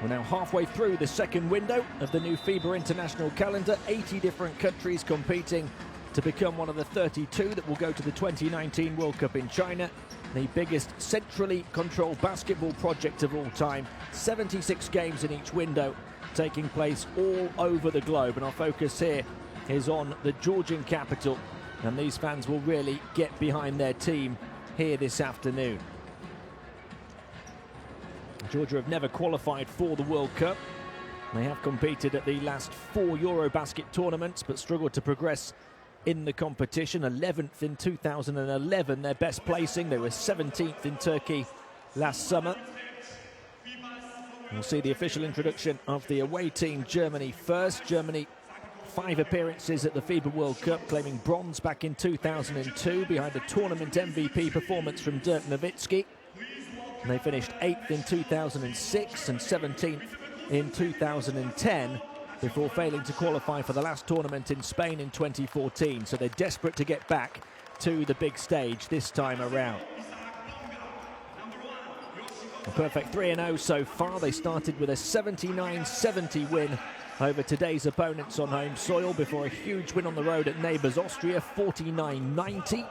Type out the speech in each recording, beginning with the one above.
We're now halfway through the second window of the new FIBA international calendar. 80 different countries competing to become one of the 32 that will go to the 2019 World Cup in China. The biggest centrally controlled basketball project of all time. 76 games in each window taking place all over the globe. And our focus here is on the Georgian capital. And these fans will really get behind their team here this afternoon. Georgia have never qualified for the World Cup. They have competed at the last 4 Eurobasket tournaments but struggled to progress in the competition. 11th in 2011, their best placing. They were 17th in Turkey last summer. We'll see the official introduction of the away team, Germany first. Germany, 5 appearances at the FIBA World Cup, claiming bronze back in 2002 behind a tournament MVP performance from Dirk Nowitzki. And they finished 8th in 2006 and 17th in 2010 before failing to qualify for the last tournament in Spain in 2014. So they're desperate to get back to the big stage this time around. A perfect 3-0 so far. They started with a 79-70 win over today's opponents on home soil before a huge win on the road at neighbours Austria, 49-90.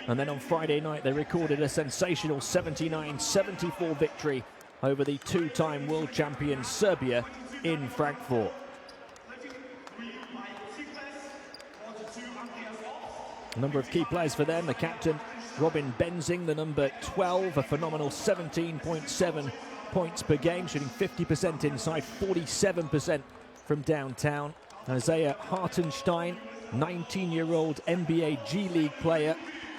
And then on Friday night, they recorded a sensational 79-74 victory over the 2-time world champion Serbia in Frankfurt. A number of key players for them. The captain, Robin Benzing, the number 12, a phenomenal 17.7 points per game, shooting 50% inside, 47% from downtown. Isaiah Hartenstein, 19-year-old NBA G League player,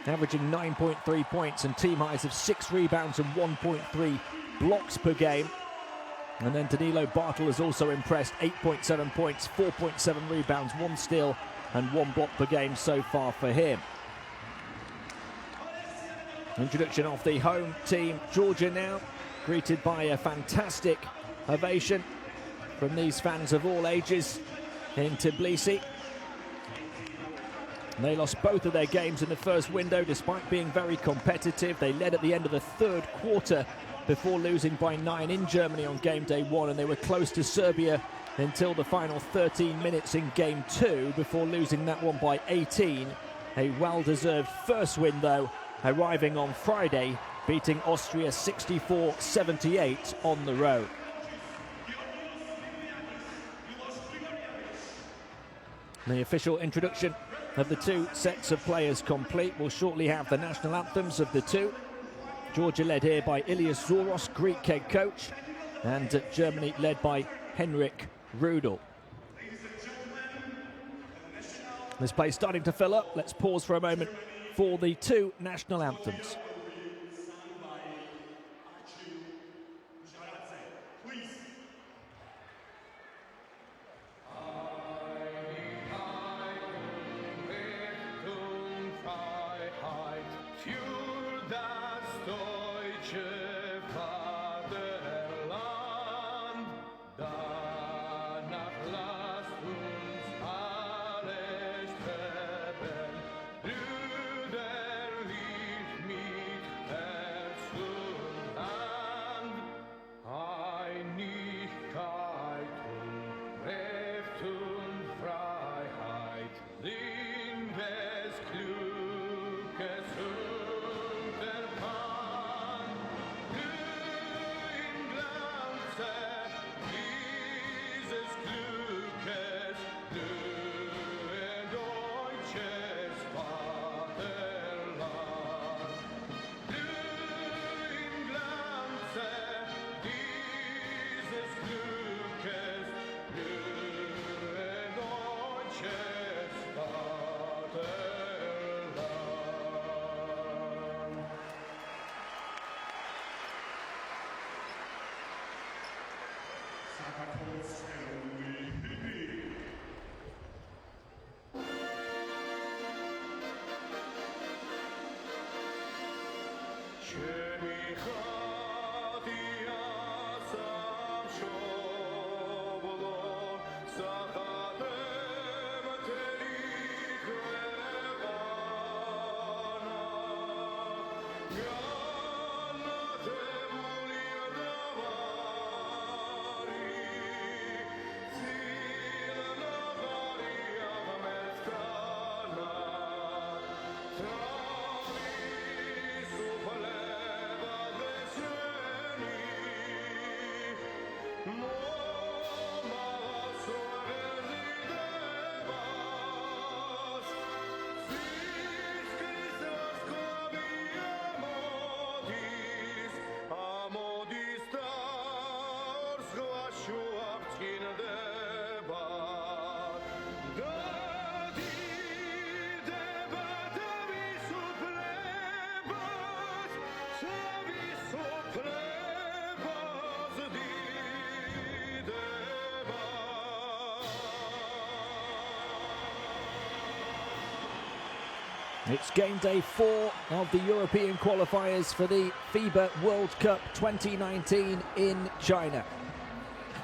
averaging 9.3 points and team highs of 6 rebounds and 1.3 blocks per game. And then Danilo Bartel has also impressed, 8.7 points, 4.7 rebounds, 1 steal and 1 block per game so far for him. Introduction of the home team, Georgia now, greeted by a fantastic ovation from these fans of all ages in Tbilisi. They lost both of their games in the first window despite being very competitive. They led at the end of the third quarter before losing by 9 in Germany on game day 1, and they were close to Serbia until the final 13 minutes in game 2 before losing that one by 18. A well-deserved first win though, arriving on Friday, beating Austria 64-78 on the road. The official introduction of the 2 sets of players complete. We'll shortly have the national anthems of the 2. Georgia led here by Ilias Zouros, Greek head coach, and Germany led by Henrik Rudel. This place starting to fill up. Let's pause for a moment for the 2 national anthems. It's game day 4 of the European qualifiers for the FIBA World Cup 2019 in China.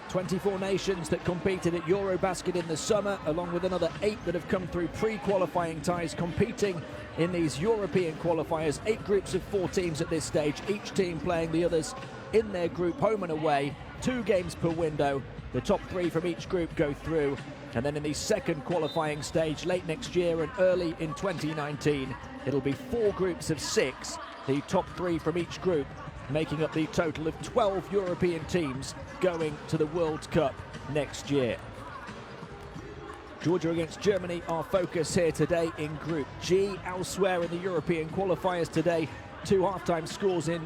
24 nations that competed at Eurobasket in the summer, along with another 8 that have come through pre-qualifying ties competing in these European qualifiers. 8 groups of 4 teams at this stage, each team playing the others in their group, home and away. 2 games per window. The top 3 from each group go through. And then in the second qualifying stage late next year and early in 2019, it'll be 4 groups of 6, the top 3 from each group, making up the total of 12 European teams going to the World Cup next year. Georgia against Germany, our focus here today in Group G. Elsewhere in the European qualifiers today, 2 halftime scores in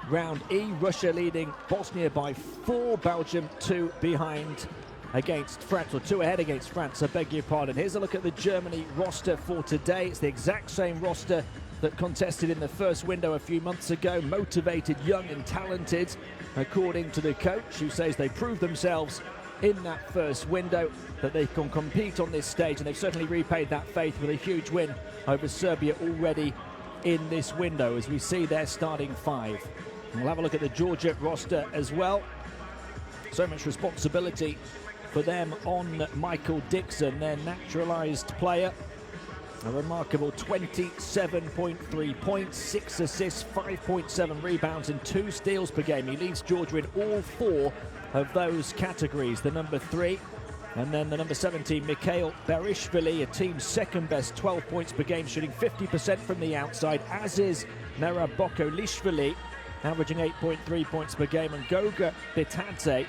Round E. Russia leading Bosnia by 4, Belgium 2 behind against France, or 2 ahead against France, I beg your pardon. Here's a look at the Germany roster for today. It's the exact same roster that contested in the first window a few months ago. Motivated, young and talented, according to the coach, who says they proved themselves in that first window, that they can compete on this stage, and they've certainly repaid that faith with a huge win over Serbia already in this window, as we see their starting 5. And we'll have a look at the Georgia roster as well. So much responsibility for them on Michael Dixon, their naturalised player. A remarkable 27.3 points, 6 assists, 5.7 rebounds and 2 steals per game. He leads Georgia in all 4 of those categories. The number 3 and then the number 17, Mikhail Berishvili, a team's second best, 12 points per game, shooting 50% from the outside, as is Merab Bokolishvili, averaging 8.3 points per game, and Goga Bitadze,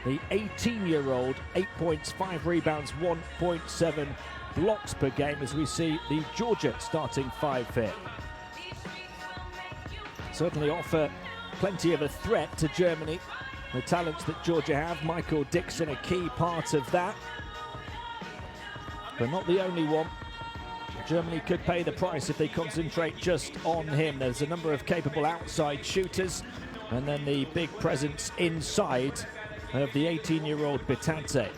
the 18-year-old, 8 points, 5 rebounds, 1.7 blocks per game, as we see the Georgia starting 5 here. Certainly offer plenty of a threat to Germany. The talents that Georgia have, Michael Dixon a key part of that, but not the only one. Germany could pay the price if they concentrate just on him. There's a number of capable outside shooters, and then the big presence inside of the 18-year-old Bitadze.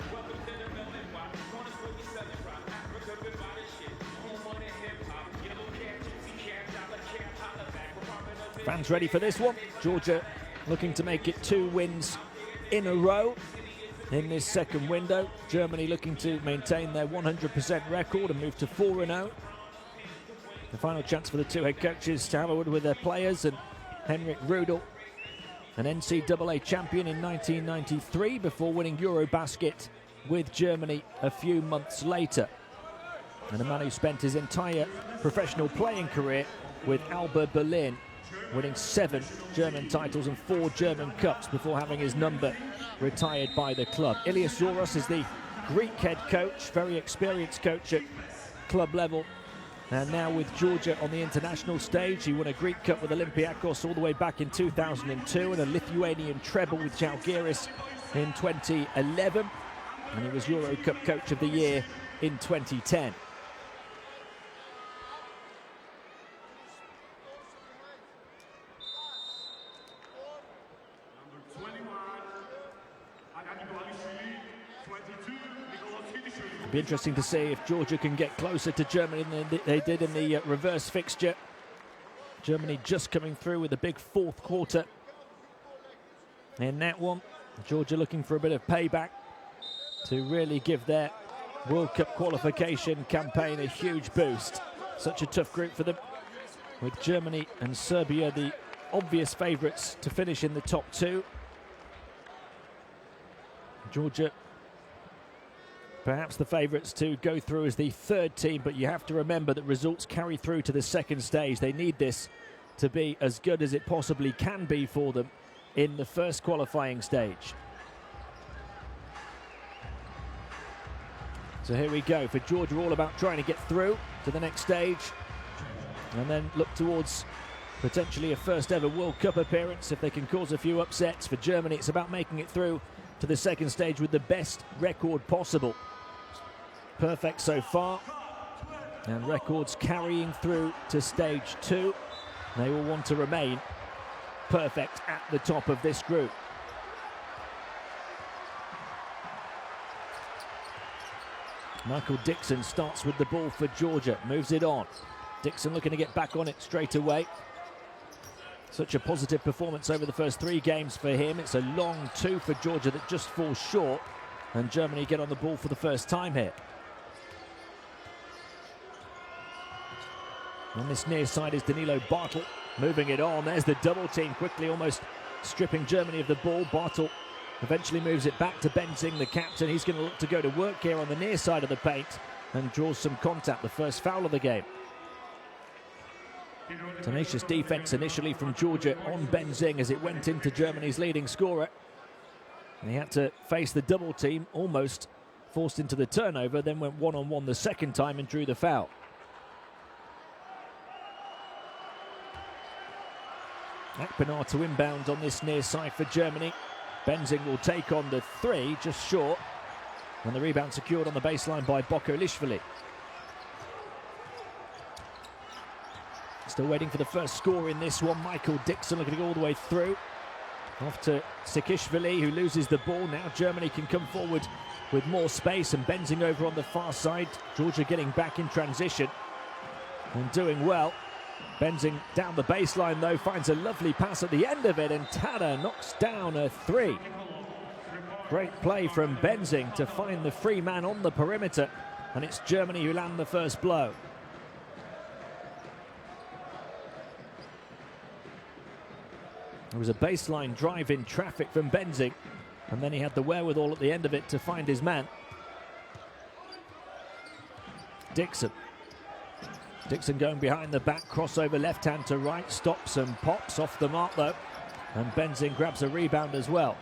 Fans ready for this one. Georgia looking to make it 2 wins in a row in this second window. Germany looking to maintain their 100% record and move to 4-0. The final chance for the 2 head coaches to have a word with their players, and Henrik Rudel, an NCAA champion in 1993 before winning Eurobasket with Germany a few months later. And a man who spent his entire professional playing career with Alba Berlin, winning 7 German titles and 4 German Cups before having his number retired by the club. Ilias Zouros is the Greek head coach, very experienced coach at club level. And now with Georgia on the international stage, he won a Greek Cup with Olympiacos all the way back in 2002 and a Lithuanian treble with Žalgiris in 2011. And he was Euro Cup Coach of the Year in 2010. It'll be interesting to see if Georgia can get closer to Germany than they did in the reverse fixture. Germany just coming through with a big 4th quarter in that one. Georgia looking for a bit of payback to really give their World Cup qualification campaign a huge boost. Such a tough group for them, with Germany and Serbia the obvious favourites to finish in the top 2. Georgia perhaps the favourites to go through as the 3rd team, but you have to remember that results carry through to the second stage. They need this to be as good as it possibly can be for them in the first qualifying stage. So here we go for Georgia, all about trying to get through to the next stage and then look towards potentially a first ever World Cup appearance if they can cause a few upsets. For Germany, it's about making it through to the second stage with the best record possible. Perfect so far, and records carrying through to stage 2. They all want to remain perfect at the top of this group. Michael Dixon starts with the ball for Georgia, moves it on. Dixon looking to get back on it straight away. Such a positive performance over the first 3 games for him. It's a long 2 for Georgia that just falls short, and Germany get on the ball for the first time here. On this near side is Danilo Bartel, moving it on. There's the double team, quickly almost stripping Germany of the ball. Bartel eventually moves it back to Benzing, the captain. He's going to look to go to work here on the near side of the paint and draws some contact, the first foul of the game. Tenacious defense initially from Georgia on Benzing as it went into Germany's leading scorer. And he had to face the double team, almost forced into the turnover, then went one-on-one the second time and drew the foul. Akpinar to inbound on this near side for Germany. Benzing will take on the 3, just short. And the rebound secured on the baseline by Bokolishvili. Still waiting for the first score in this one. Michael Dixon looking to go all the way through. Off to Sikishvili, who loses the ball. Now Germany can come forward with more space, and Benzing over on the far side. Georgia getting back in transition and doing well. Benzing down the baseline though, finds a lovely pass at the end of it, and Tada knocks down a 3. Great play from Benzing to find the free man on the perimeter, and it's Germany who land the first blow. There was a baseline drive in traffic from Benzing, and then he had the wherewithal at the end of it to find his man. Dixon going behind the back, crossover left hand to right, stops and pops off the mark though, and Benzing grabs a rebound as well.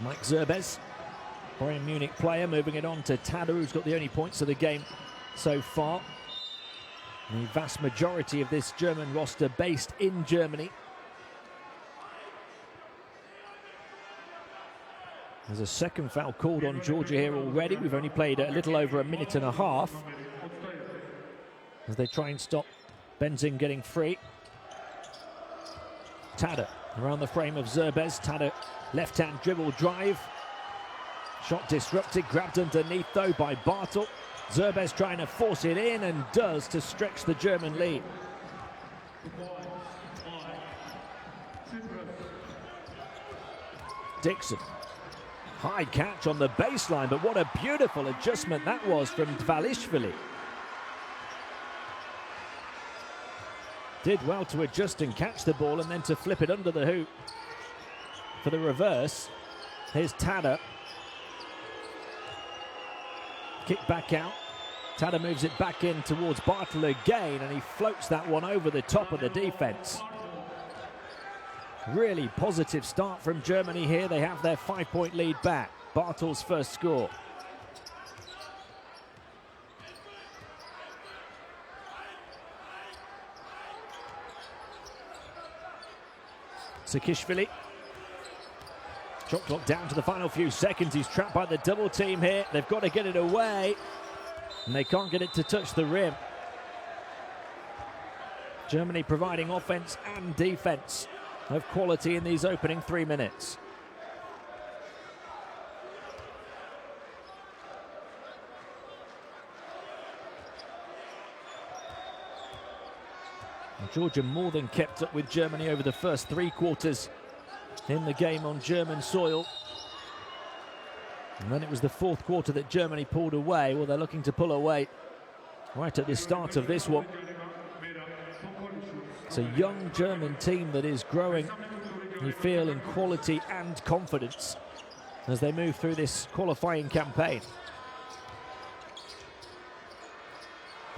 Mike Zerbes, Bayern Munich player, moving it on to Tada, who's got the only points of the game so far. The vast majority of this German roster based in Germany. There's a second foul called on Georgia here already. We've only played a little over a minute and a half as they try and stop Benzing getting free. Tada around the frame of Zerbes. Tada left-hand dribble drive. Shot disrupted, grabbed underneath though by Bartel. Zerbes trying to force it in, and does, to stretch the German lead. Dixon. High catch on the baseline, but what a beautiful adjustment that was from Dvalishvili. Did well to adjust and catch the ball, and then to flip it under the hoop for the reverse. Here's Tada. Kick back out. Tada moves it back in towards Bartel again, and he floats that one over the top of the defense. Really positive start from Germany here. They have their 5-point lead back. Bartel's first score. Sikishvili. Shot clock down to the final few seconds. He's trapped by the double team here. They've got to get it away, and they can't get it to touch the rim. Germany providing offense and defense of quality in these opening 3 minutes. And Georgia more than kept up with Germany over the first 3 quarters in the game on German soil. And then it was the 4th quarter that Germany pulled away. Well, they're looking to pull away right at the start of this one. It's a young German team that is growing, you feel, in quality and confidence as they move through this qualifying campaign.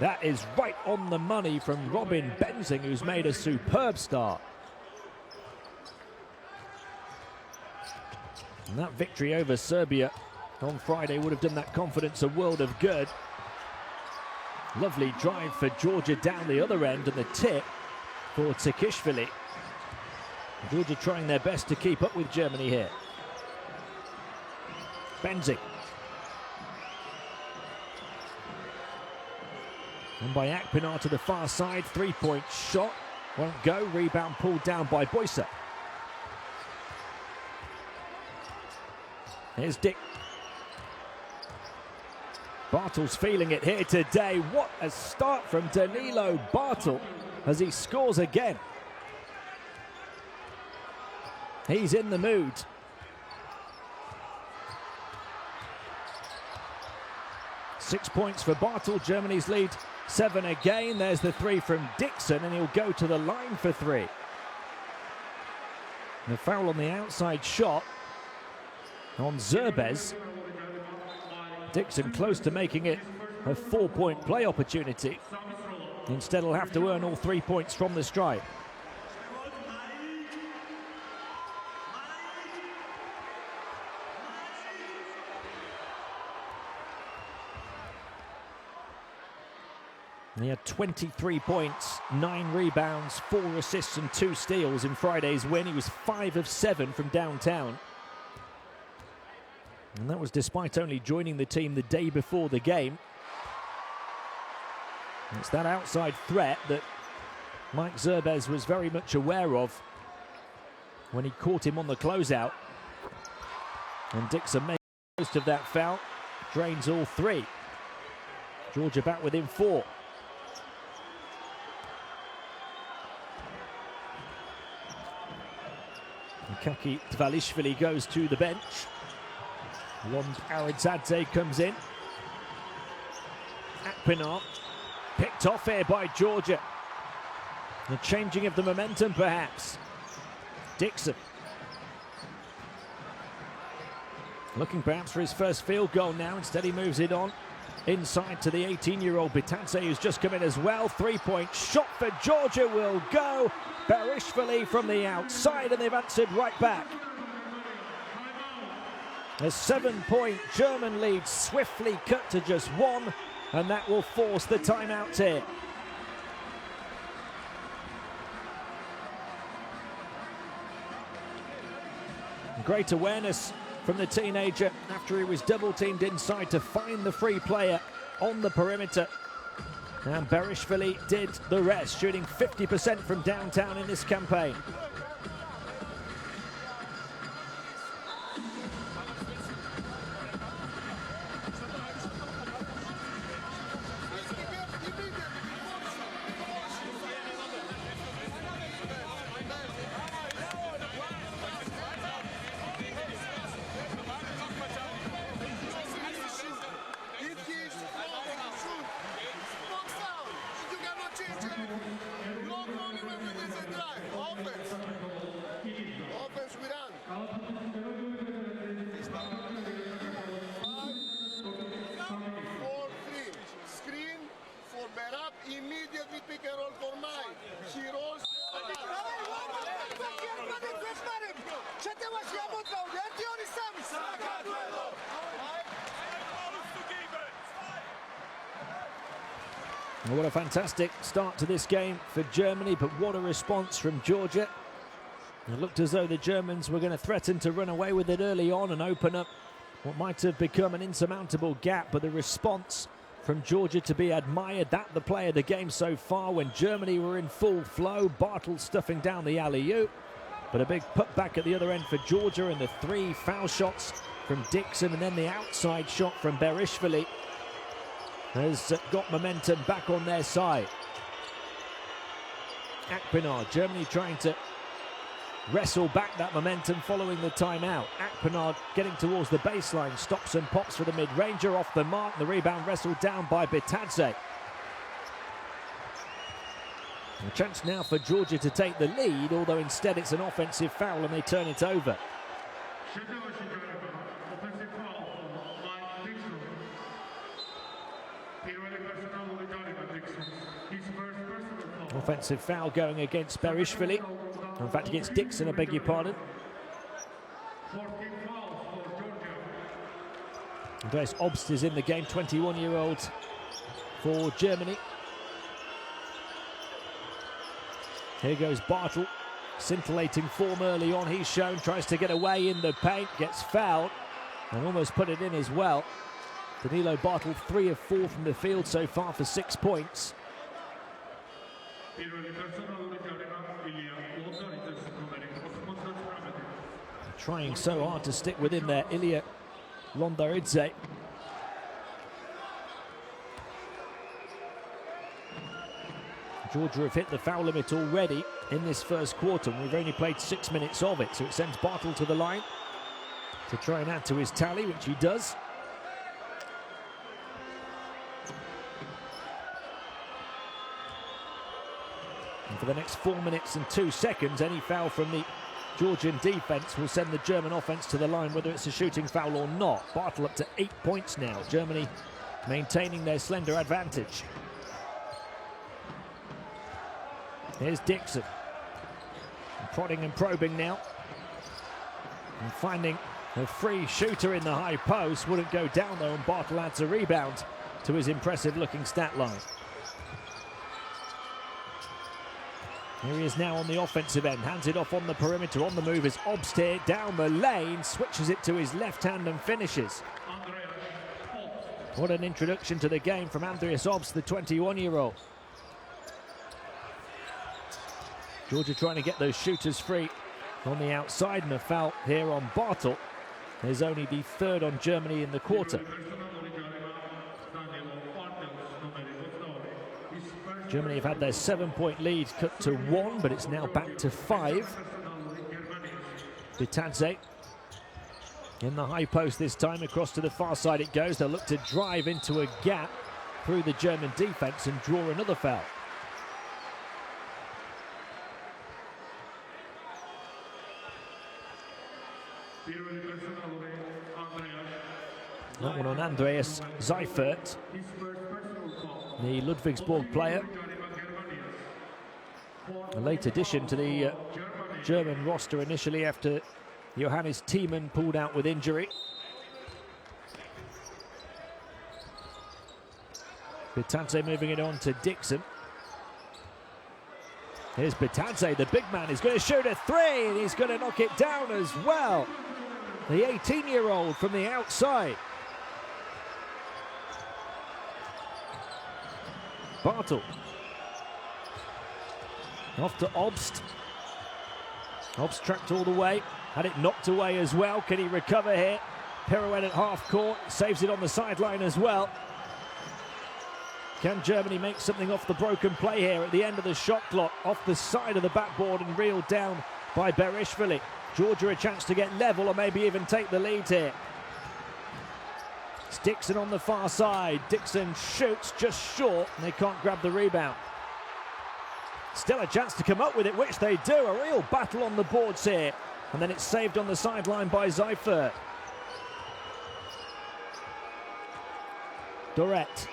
That is right on the money from Robin Benzing, who's made a superb start. And that victory over Serbia on Friday would have done that confidence a world of good. Lovely drive for Georgia down the other end, and the tip for Tsikishvili. Georgia trying their best to keep up with Germany here. Benzing. And by Akpinar to the far side, three-point shot. Won't go, rebound pulled down by Boysa. Here's Dick. Bartle's feeling it here today. What a start from Danilo Bartle as he scores again. He's in the mood. Six points for Bartle. Germany's lead 7 again. There's the three from Dixon, and he'll go to the line for three. The foul on the outside shot on Zerbez. Dixon close to making it a 4-point play opportunity. Instead, he'll have to earn all 3 points from the strike. He had 23 points, 9 rebounds, 4 assists and 2 steals in Friday's win. He was 5 of 7 from downtown. And that was despite only joining the team the day before the game. It's that outside threat that Mike Zerbez was very much aware of when he caught him on the closeout. And Dixon made most of that foul, drains all 3. Georgia back within 4. Kaki Dvalishvili goes to the bench. Lond Aradzadze comes in. Akpinar picked off here by Georgia. The changing of the momentum perhaps. Dixon looking perhaps for his first field goal now. Instead he moves it on inside to the 18-year-old Bitadze, who's just come in as well. 3-point shot for Georgia will go. Berishvili from the outside, and they've answered right back. A 7-point German lead swiftly cut to just 1, and that will force the timeout here. Great awareness from the teenager after he was double-teamed inside to find the free player on the perimeter. And Berishvili did the rest, shooting 50% from downtown in this campaign. Immediately pick and roll for Mike. She rolls. What a fantastic start to this game for Germany, but what a response from Georgia. It looked as though the Germans were going to threaten to run away with it early on and open up what might have become an insurmountable gap, but the response from Georgia to be admired. That the play of the game so far when Germany were in full flow. Bartle stuffing down the alley-oop, but a big putback at the other end for Georgia, and the 3 foul shots from Dixon and then the outside shot from Berishvili has got momentum back on their side. Akpinar, Germany trying to wrestle back that momentum following the timeout. Akpinar getting towards the baseline, stops and pops for the mid-ranger, off the mark. The rebound wrestled down by Bitadze. A chance now for Georgia to take the lead, although instead it's an offensive foul and they turn it over. Offensive foul going against Berishvili. In fact, against Dixon, I beg your pardon. Andreas Obst is in the game, 21-year-old for Germany. Here goes Bartel, scintillating form early on. He's shown, tries to get away in the paint, gets fouled, and almost put it in as well. Danilo Bartel, 3 of 4 from the field so far for 6 points. Trying so hard to stick within there, Ilya Londaridze. Georgia have hit the foul limit already in this first quarter, and we've only played 6 minutes of it, so it sends Bartel to the line to try and add to his tally, which he does. And for the next 4 minutes and 2 seconds, any foul from the Georgian defense will send the German offense to the line, whether it's a shooting foul or not. Bartel up to 8 points now. Germany maintaining their slender advantage. Here's Dixon. Prodding and probing now. And finding a free shooter in the high post. Wouldn't go down though, and Bartel adds a rebound to his impressive looking stat line. Here he is now on the offensive end, hands it off on the perimeter. On the move is Obst here, down the lane, switches it to his left hand and finishes. What an introduction to the game from Andreas Obst, the 21-year-old. Georgia trying to get those shooters free on the outside, and a foul here on Bartel. There's only the third on Germany in the quarter. Germany have had their 7-point lead cut to 1, but it's now back to 5. Bitadze in the high post this time, across to the far side it goes. They'll look to drive into a gap through the German defense and draw another foul. That one on Andreas Seifert, the Ludwigsburg player. A late addition to the German roster initially after Johannes Thiemann pulled out with injury. Bitadze moving it on to Dixon. Here's Bitadze, the big man, is going to shoot a 3, and he's going to knock it down as well. The 18-year-old from the outside. Bartel. Off to Obst. Obst tracked all the way, had it knocked away as well. Can he recover here? Pirouette at half court, saves it on the sideline as well. Can Germany make something off the broken play here at the end of the shot clock? Off the side of the backboard and reeled down by Berishvili. Georgia a chance to get level or maybe even take the lead here. It's Dixon on the far side. Dixon shoots just short, and they can't grab the rebound. Still a chance to come up with it, which they do. A real battle on the boards here. And then it's saved on the sideline by Seifert. Dorette.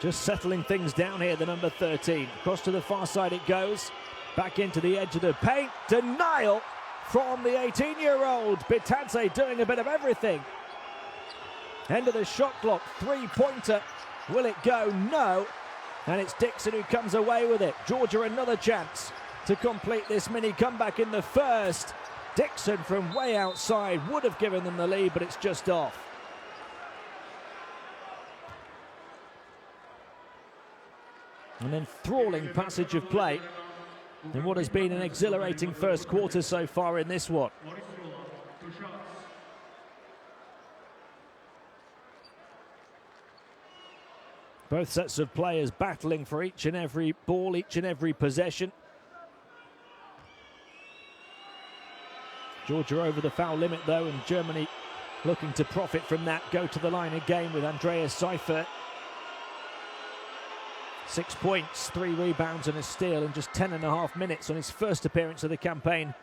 Just settling things down here, the number 13. Across to the far side it goes. Back into the edge of the paint. Denial from the 18-year-old. Bitadze doing a bit of everything. End of the shot clock. 3-pointer. Will it go? No. And it's Dixon who comes away with it. Georgia another chance to complete this mini comeback in the first. Dixon from way outside would have given them the lead, but it's just off. And then enthralling passage of play in what has been an exhilarating first quarter so far in this one. Both sets of players battling for each and every ball, each and every possession. Georgia over the foul limit though, and Germany looking to profit from that. Go to the line again with Andreas Seifert. 6 points, 3 rebounds and a steal in just 10.5 minutes on his first appearance of the campaign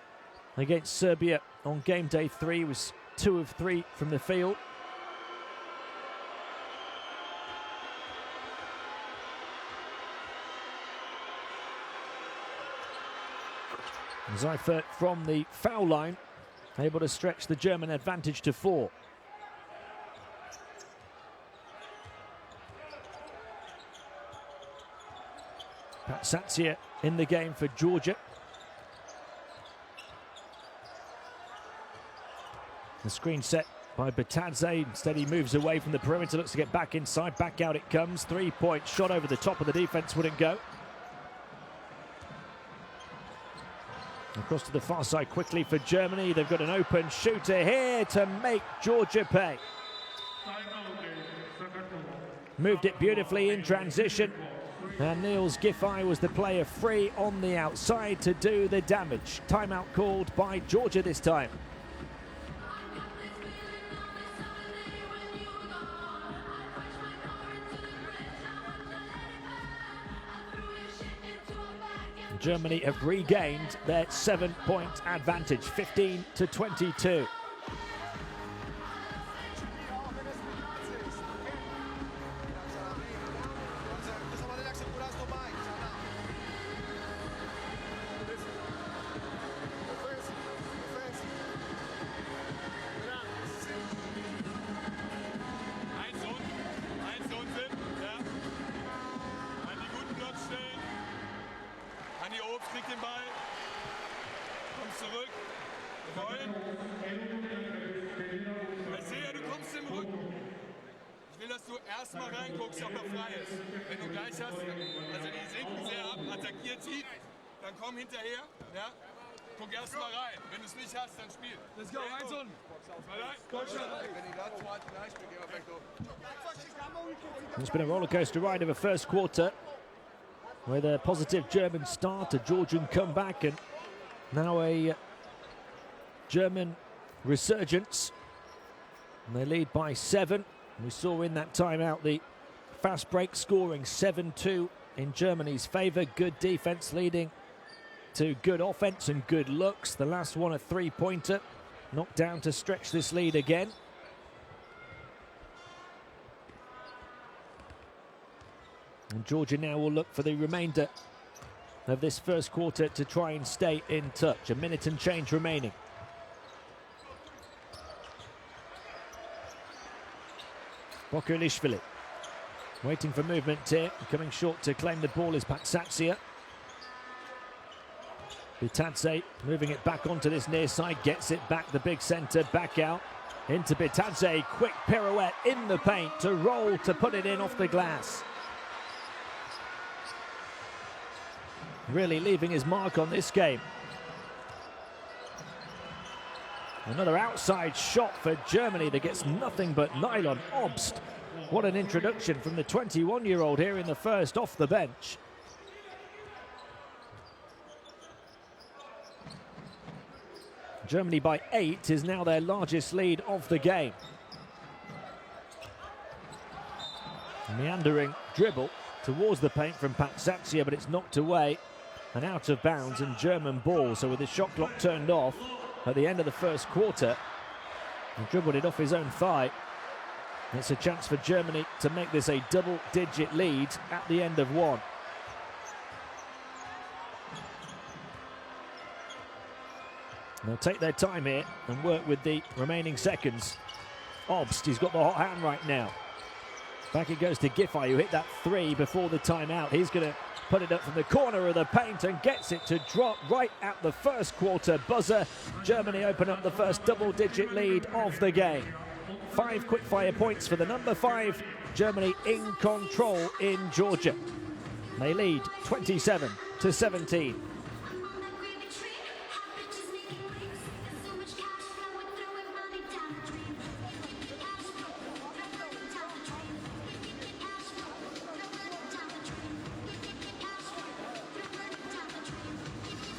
against Serbia on game day 3. Was 2 of 3 from the field. Seifert from the foul line, able to stretch the German advantage to 4. Patsatsia in the game for Georgia. The screen set by Batadze. Instead, he moves away from the perimeter, looks to get back inside. Back out it comes. Three-point shot over the top of the defense, wouldn't go. Across to the far side quickly for Germany. They've got an open shooter here to make Georgia pay. Moved it beautifully in transition. And Niels Giffey was the player free on the outside to do the damage. Timeout called by Georgia this time. Germany have regained their 7-point advantage, 15-22. Krieg den Ball, kommst zurück, rollen. Ich sehe ja, du kommst im Rücken. Ich will, dass du erstmal reinguckst, ob er frei ist. Wenn du gleich hast, also die sinken sehr ab, attackiert tief, dann komm hinterher, ja? Guck erstmal rein. Wenn du es nicht hast, dann spiel. Let's go, eins unten. It's been a roller coaster ride of a first quarter, with a positive German start, a Georgian comeback, and now a German resurgence. And they lead by 7. We saw in that timeout the fast break scoring 7-2 in Germany's favour. Good defence leading to good offence and good looks. The last one a three-pointer, knocked down to stretch this lead again. And Georgia now will look for the remainder of this first quarter to try and stay in touch. A minute and change remaining. Bokulishvili waiting for movement here. Coming short to claim the ball is Patsatsia. Bitadze moving it back onto this near side, gets it back, the big centre, back out into Bitadze. Quick pirouette in the paint to roll to put it in off the glass. Really leaving his mark on this game. Another outside shot for Germany that gets nothing but nylon. Obst. What an introduction from the 21-year-old here in the first off the bench. Germany by 8 is now their largest lead of the game. Meandering dribble towards the paint from Patsatsia, but it's knocked away and out of bounds and German ball. So with the shot clock turned off at the end of the first quarter, he dribbled it off his own thigh. It's a chance for Germany to make this a double-digit lead at the end of one. They'll take their time here and work with the remaining seconds. Obst, he's got the hot hand right now. Back it goes to Giffey, who hit that three before the timeout. He's going to put it up from the corner of the paint and gets it to drop right at the first quarter buzzer. Germany open up the first double-digit lead of the game. 5 quick-fire points for the number 5. Germany in control in Georgia. They lead 27-17.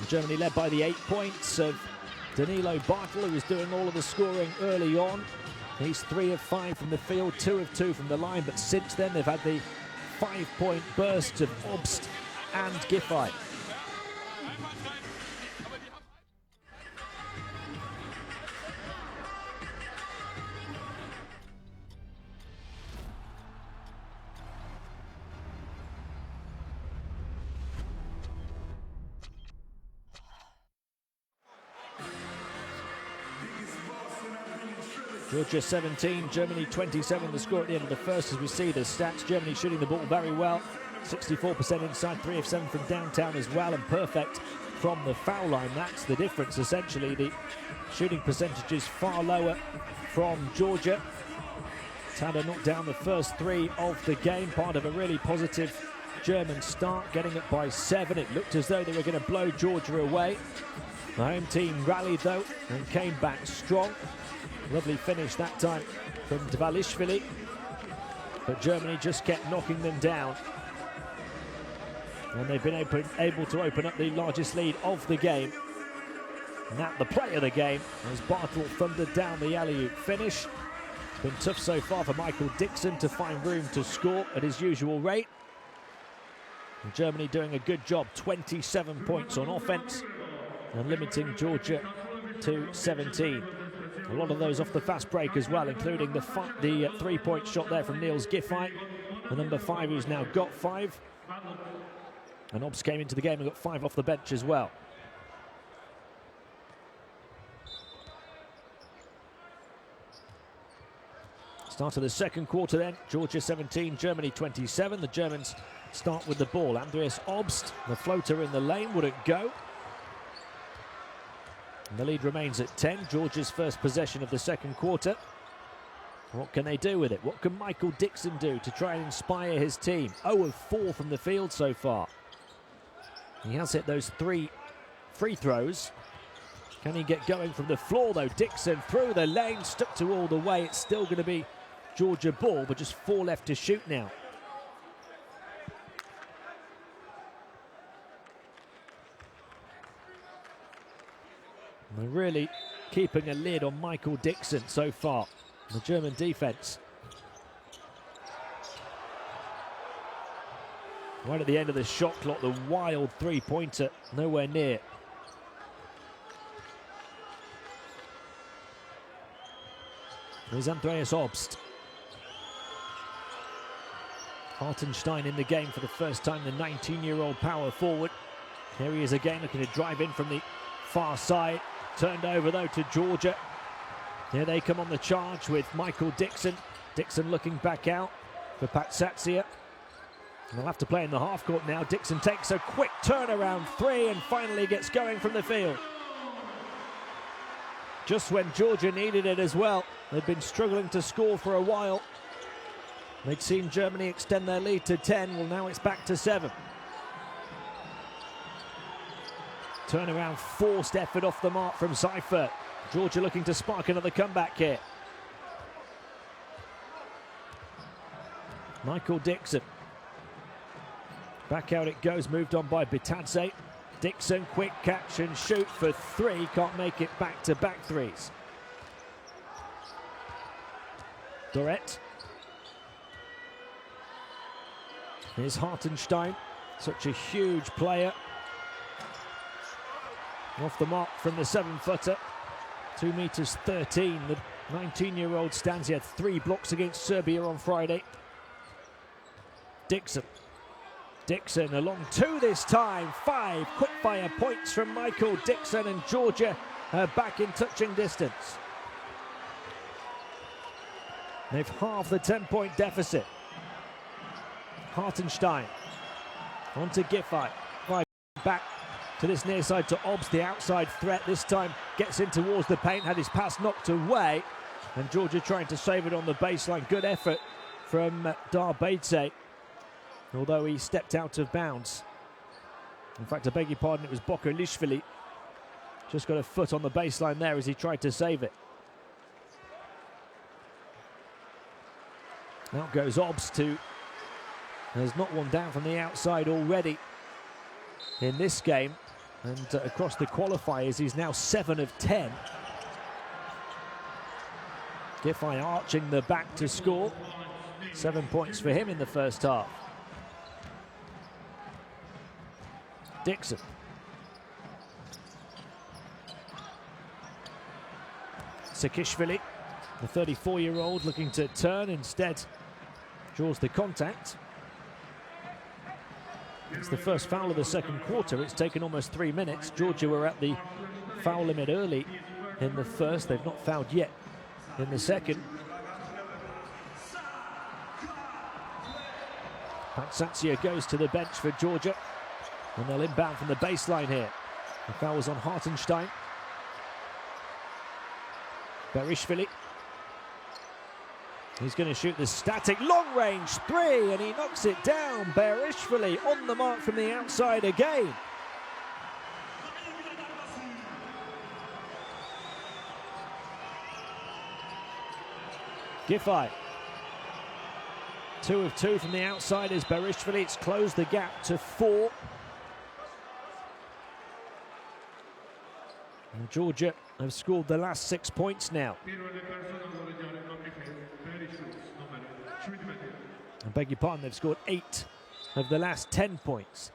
Germany led by the 8 points of Danilo Bartel, who was doing all of the scoring early on. He's 3 of 5 from the field, 2 of 2 from the line, but since then they've had the 5-point bursts of Obst and Giffey. Georgia 17, Germany 27, the score at the end of the first. As we see the stats, Germany shooting the ball very well, 64% inside, 3 of 7 from downtown as well, and perfect from the foul line. That's the difference, essentially. The shooting percentage is far lower from Georgia. Tada knocked down the first 3 of the game, part of a really positive German start, getting up by 7. It looked as though they were going to blow Georgia away. The home team rallied, though, and came back strong. Lovely finish that time from Dvalishvili, but Germany just kept knocking them down. And they've been able to open up the largest lead of the game. And that the play of the game as Bartel thundered down the alley-oop finish. It's been tough so far for Michael Dixon to find room to score at his usual rate. And Germany doing a good job, 27 points on offense and limiting Georgia to 17. A lot of those off the fast break as well, including the 3-point shot there from Niels Giffey, the number 5 who's now got 5. And Obst came into the game and got 5 off the bench as well. Start of the second quarter then, Georgia 17, Germany 27. The Germans start with the ball. Andreas Obst, the floater in the lane, wouldn't go. And the lead remains at 10, Georgia's first possession of the second quarter. What can they do with it? What can Michael Dixon do to try and inspire his team? 0 of 4 from the field so far. He has hit those 3 free throws. Can he get going from the floor though? Dixon through the lane, stuck to all the way. It's still going to be Georgia ball, but just 4 left to shoot now. They're really keeping a lid on Michael Dixon so far, the German defense. Right at the end of the shot clock, the wild 3-pointer, nowhere near. Here's Andreas Obst. Hartenstein in the game for the first time, the 19-year-old power forward. Here he is again, looking to drive in from the far side. Turned over though to Georgia. Here they come on the charge with Michael Dixon. Dixon looking back out for Patsatsia. They'll have to play in the half court now. Dixon takes a quick turnaround 3 and finally gets going from the field. Just when Georgia needed it as well. They'd been struggling to score for a while. They'd seen Germany extend their lead to 10. Well, now it's back to 7. Turnaround forced effort off the mark from Seifert. Georgia looking to spark another comeback here. Michael Dixon. Back out it goes, moved on by Bitadze. Dixon, quick catch and shoot for 3. Can't make it back-to-back threes. Doret. Here's Hartenstein, such a huge player. Off the mark from the 7-footer, 2 meters 13. The 19-year-old stands. He had 3 blocks against Serbia on Friday. Dixon. Dixon along 2 this time. 5 quick-fire points from Michael Dixon, and Georgia back in touching distance. They've halved the 10-point deficit. Hartenstein on to Giffey. Back to this near side to Obst, the outside threat. This time gets in towards the paint, had his pass knocked away. And Georgia trying to save it on the baseline. Good effort from Darbadze, although he stepped out of bounds. In fact, I beg your pardon, it was Bokolishvili. Just got a foot on the baseline there as he tried to save it. Out goes Obst, who has not one down from the outside already in this game. And across the qualifiers, he's now 7 of 10. Giffey arching the back to score. 7 points for him in the first half. Dixon. Sakishvili, the 34-year-old, looking to turn, instead draws the contact. It's the first foul of the second quarter. It's taken almost 3 minutes. Georgia were at the foul limit early in the first. They've not fouled yet in the second. Patsatsia goes to the bench for Georgia, and they'll inbound from the baseline here. The foul was on Hartenstein. Berishvili. He's going to shoot the static long-range three, and he knocks it down. Berishvili on the mark from the outside again. Giffey. 2 of 2 from the outside is Berishvili. It's closed the gap to 4. And Georgia have scored the last 6 points now. I beg your pardon, they've scored 8 of the last 10 points.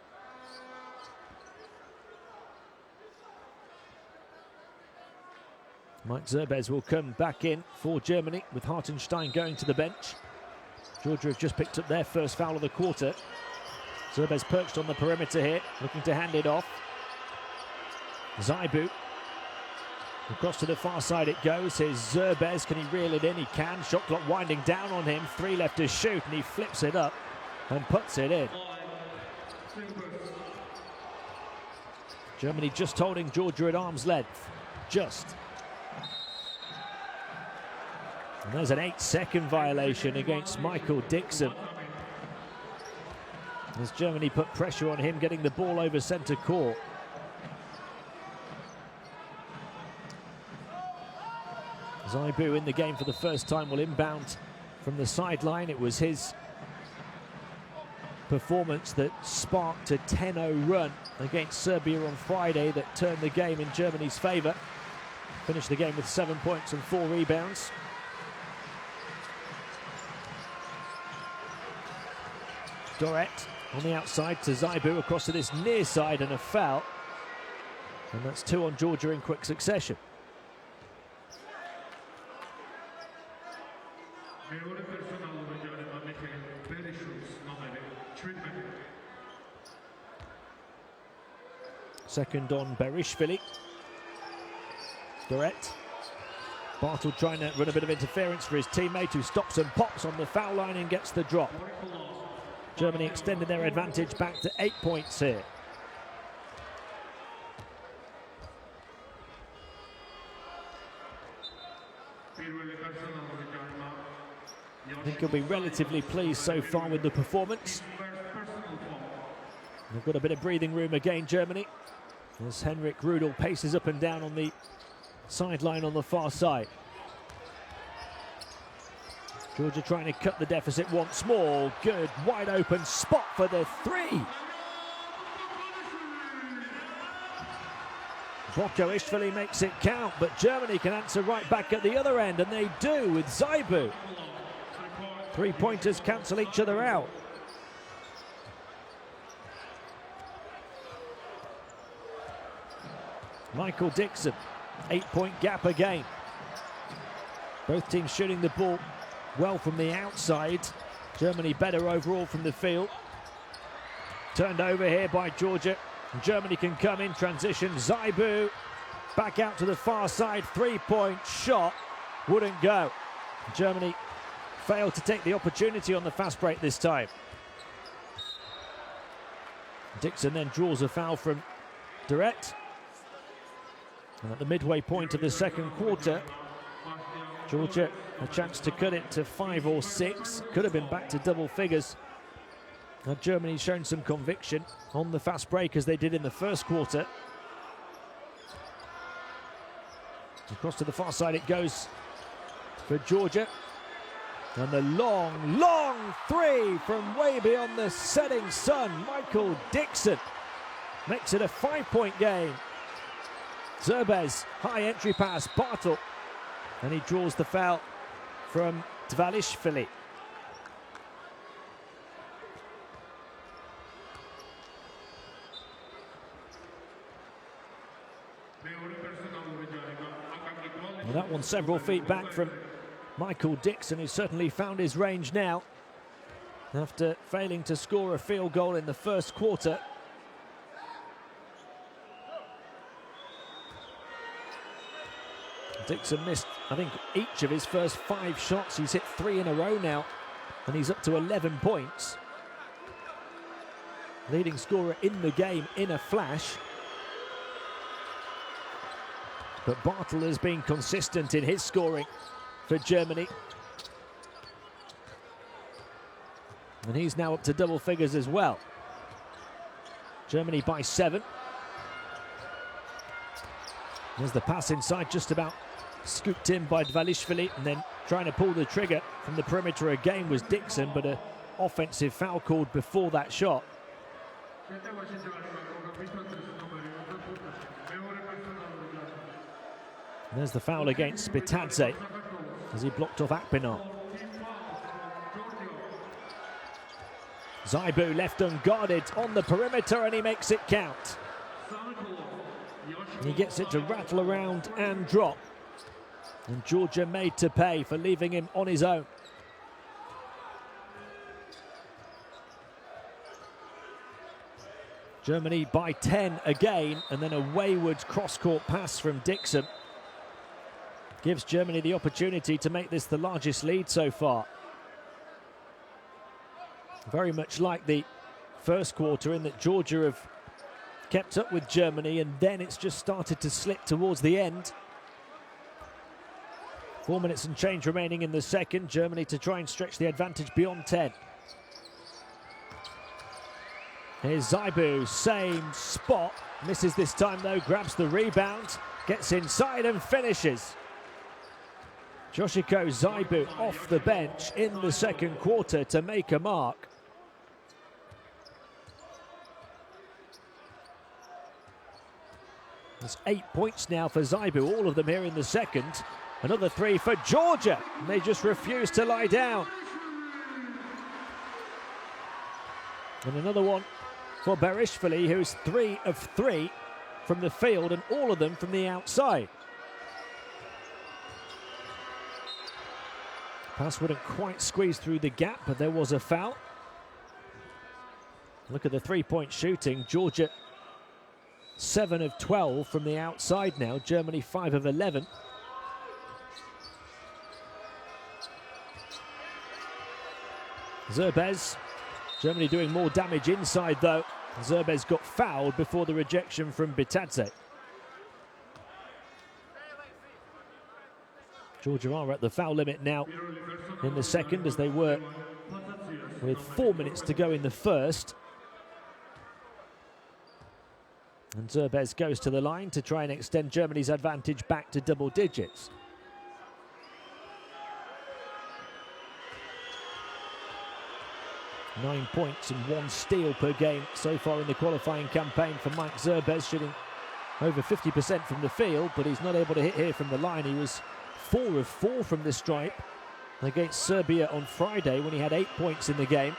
Mike Zerbez will come back in for Germany with Hartenstein going to the bench. Georgia have just picked up their first foul of the quarter. Zerbez perched on the perimeter here, looking to hand it off. Zaibu. Across to the far side it goes. Here's Zerbez. Can he reel it in? He can. Shot clock winding down on him. 3 left to shoot, and he flips it up and puts it in. Germany just holding Georgia at arm's length. Just. And there's an 8-second violation against Michael Dixon. As Germany put pressure on him, getting the ball over centre court. Zaibu in the game for the first time will inbound from the sideline. It was his performance that sparked a 10-0 run against Serbia on Friday that turned the game in Germany's favour. Finished the game with 7 points and 4 rebounds. Doret on the outside to Zaibu, across to this near side, and a foul. And that's 2 on Georgia in quick succession. Second on Berishvili. Doret. Bartle trying to run a bit of interference for his teammate, who stops and pops on the foul line and gets the drop. Germany extended their advantage back to 8 points here. I think he'll be relatively pleased so far with the performance. They've got a bit of breathing room again, Germany, as Henrik Rudel paces up and down on the sideline on the far side. Georgia trying to cut the deficit once more. Good, wide open spot for the 3. Boko Ishvili makes it count, but Germany can answer right back at the other end, and they do with Zaibu. 3-pointers cancel each other out. Michael Dixon, 8-point gap again. Both teams shooting the ball well from the outside. Germany better overall from the field. Turned over here by Georgia. Germany can come in transition. Zaibu back out to the far side. 3-point shot wouldn't go. Germany failed to take the opportunity on the fast break this time. Dixon then draws a foul from Doret. And at the midway point of the second quarter, Georgia a chance to cut it to 5 or 6. Could have been back to double figures. Now Germany's shown some conviction on the fast break, as they did in the first quarter. Across to the far side it goes for Georgia. And the long, long 3 from way beyond the setting sun. Michael Dixon makes it a 5-point game. Zerbez, high entry pass, Bartle. And he draws the foul from Dvalishvili. Well, that one several feet back from Michael Dixon, who's certainly found his range now after failing to score a field goal in the first quarter. Dixon missed, I think, each of his first 5 shots. He's hit 3 in a row now, and he's up to 11 points. leading scorer in the game in a flash. But Bartel has been consistent in his scoring for Germany. And he's now up to double figures as well. Germany by 7. There's the pass inside, just about scooped in by Dvalishvili, and then trying to pull the trigger from the perimeter again was Dixon, but an offensive foul called before that shot. And there's the foul against Bitadze as he blocked off Akpinar. Zaibu left unguarded on the perimeter and he makes it count. He gets it to rattle around and drop. And Georgia made to pay for leaving him on his own. Germany by 10 again, and then a wayward cross-court pass from Dixon gives Germany the opportunity to make this the largest lead so far. Very much like the first quarter, in that Georgia have kept up with Germany, and then it's just started to slip towards the end. 4 minutes and change remaining in the second. Germany to try and stretch the advantage beyond 10. Here's Zaibu, same spot. Misses this time though, grabs the rebound, gets inside and finishes. Yoshiko Zaibu off the bench in the second quarter to make a mark. There's 8 points now for Zaibu, all of them here in the second. Another 3 for Georgia, and they just refuse to lie down. And another one for Berishvili, who's 3 of 3 from the field, and all of them from the outside. Pass wouldn't quite squeeze through the gap, but there was a foul. Look at the three-point shooting. Georgia 7 of 12 from the outside now. Germany 5 of 11. Zerbez. Germany doing more damage inside though. Zerbez got fouled before the rejection from Bitadze. Georgia are at the foul limit now in the second, as they were with 4 minutes to go in the first. And Zerbez goes to the line to try and extend Germany's advantage back to double digits. Nine points and 1 steal per game so far in the qualifying campaign for Mike Zerbez, shooting over 50% from the field, but he's not able to hit here from the line. He was 4 of 4 from the stripe against Serbia on Friday when he had 8 points in the game.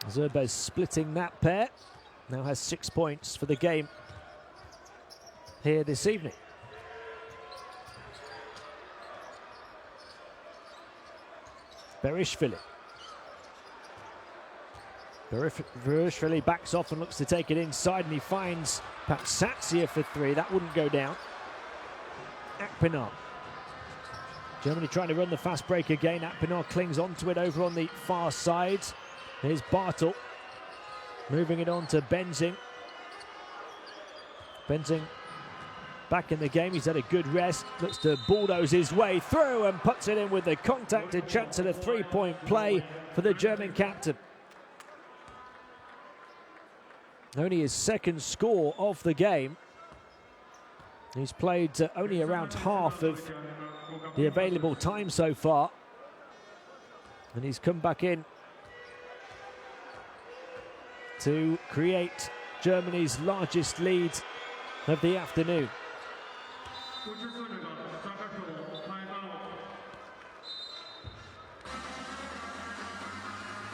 Zerbez splitting that pair. Now has 6 points for the game here this evening. Berishvili. Berishvili backs off and looks to take it inside, and he finds Patsatsia for 3. That wouldn't go down. Akpinar. Germany trying to run the fast break again. Akpinar clings onto it over on the far side. Here's Bartel. Moving it on to Benzing. Benzing back in the game. He's had a good rest. Looks to bulldoze his way through and puts it in with the contacted chance at a three-point play for the German captain. Only his second score of the game. He's played only around half of the available time so far. And he's come back in to create Germany's largest lead of the afternoon.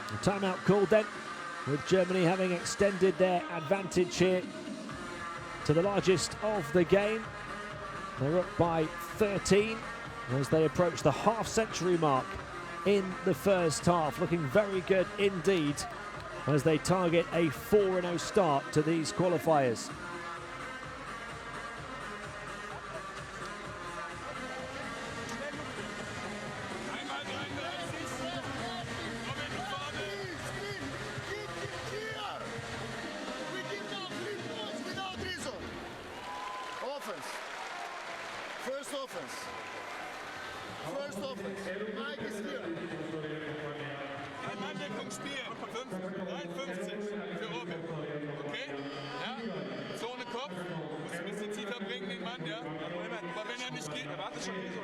A timeout called then, with Germany having extended their advantage here to the largest of the game. They're up by 13 as they approach the half-century mark in the first half. Looking very good indeed as they target a 4-0 start to these qualifiers. Christopher. Mike is here. Ein Manndeckung spielen. 53 für Robin. Okay? Ja? Zone Kopf. Musst ein bisschen tiefer bringen, den Mann, ja? Aber wenn er nicht geht, wartet schon hier so.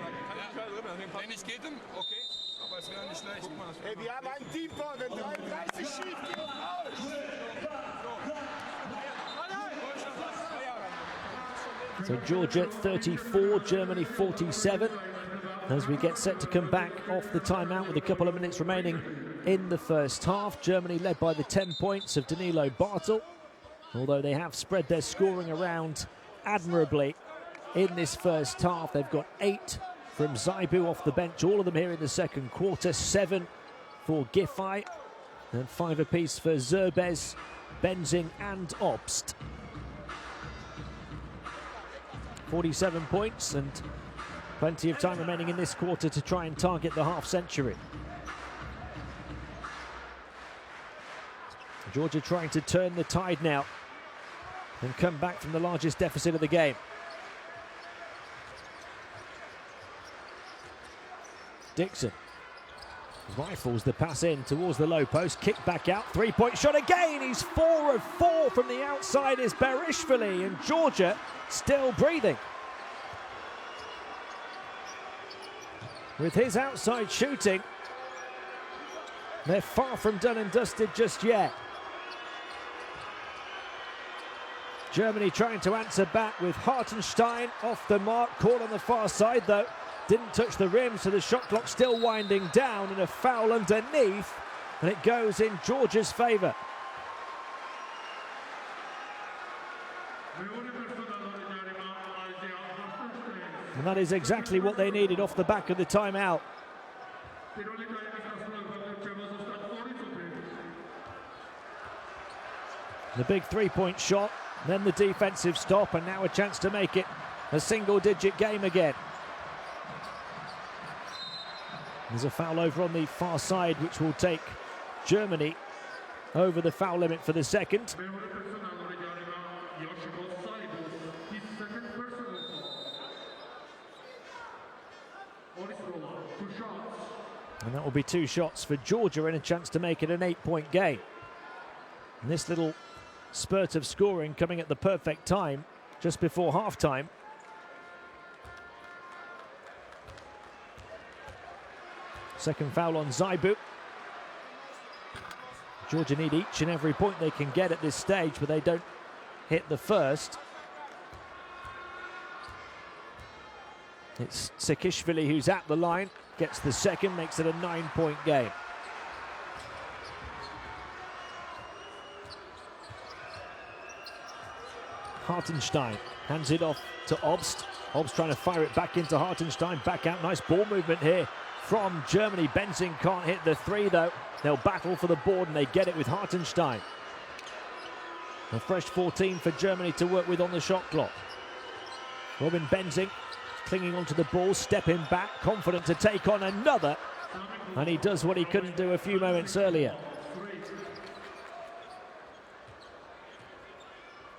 Wenn er nicht geht, dann okay. Aber es wäre nicht schlecht. Hey, wir haben einen Teamfoul, wenn 33 schief geht. So Georgia 34, Germany 47. As we get set to come back off the timeout with a couple of minutes remaining in the first half. Germany led by the 10 points of Danilo Bartel. Although they have spread their scoring around admirably in this first half. They've got 8 from Zaibu off the bench, all of them here in the second quarter. 7 for Giffey and 5 apiece for Zerbez, Benzing and Obst. 47 points and plenty of time remaining in this quarter to try and target the half century. Georgia trying to turn the tide now and come back from the largest deficit of the game. Dixon rifles the pass in towards the low post, kick back out, three-point shot again. He's 4 of 4 from the outside is Berishvili, and Georgia still breathing. With his outside shooting, they're far from done and dusted just yet. Germany trying to answer back with Hartenstein off the mark, caught on the far side though. Didn't touch the rim, so the shot clock still winding down, and a foul underneath, and it goes in Georgia's favour. And that is exactly what they needed off the back of the timeout. The big three-point shot, then the defensive stop, and now a chance to make it a single-digit game again. There's a foul over on the far side, which will take Germany over the foul limit for the second. And that will be 2 shots for Georgia and a chance to make it an 8-point game. And this little spurt of scoring coming at the perfect time, just before halftime. Second foul on Zaibu. Georgia need each and every point they can get at this stage, but they don't hit the first. It's Sekishvili who's at the line, gets the second, makes it a 9-point game. Hartenstein hands it off to Obst. Obst trying to fire it back into Hartenstein, back out, nice ball movement here from Germany. Benzing can't hit the three though. They'll battle for the board and they get it with Hartenstein. A fresh 14 for Germany to work with on the shot clock. Robin Benzing clinging onto the ball, stepping back, confident to take on another. And he does what he couldn't do a few moments earlier.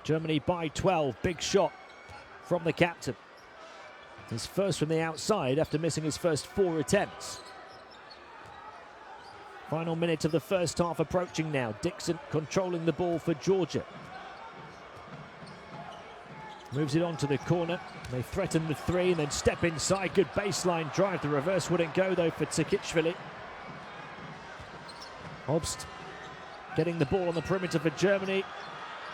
Germany by 12, big shot from the captain. His first from the outside after missing his first 4 attempts. Final minute of the first half approaching now. Dixon controlling the ball for Georgia. Moves it on to the corner. They threaten the three and then step inside. Good baseline drive. The reverse wouldn't go though for Tsikishvili. Obst getting the ball on the perimeter for Germany.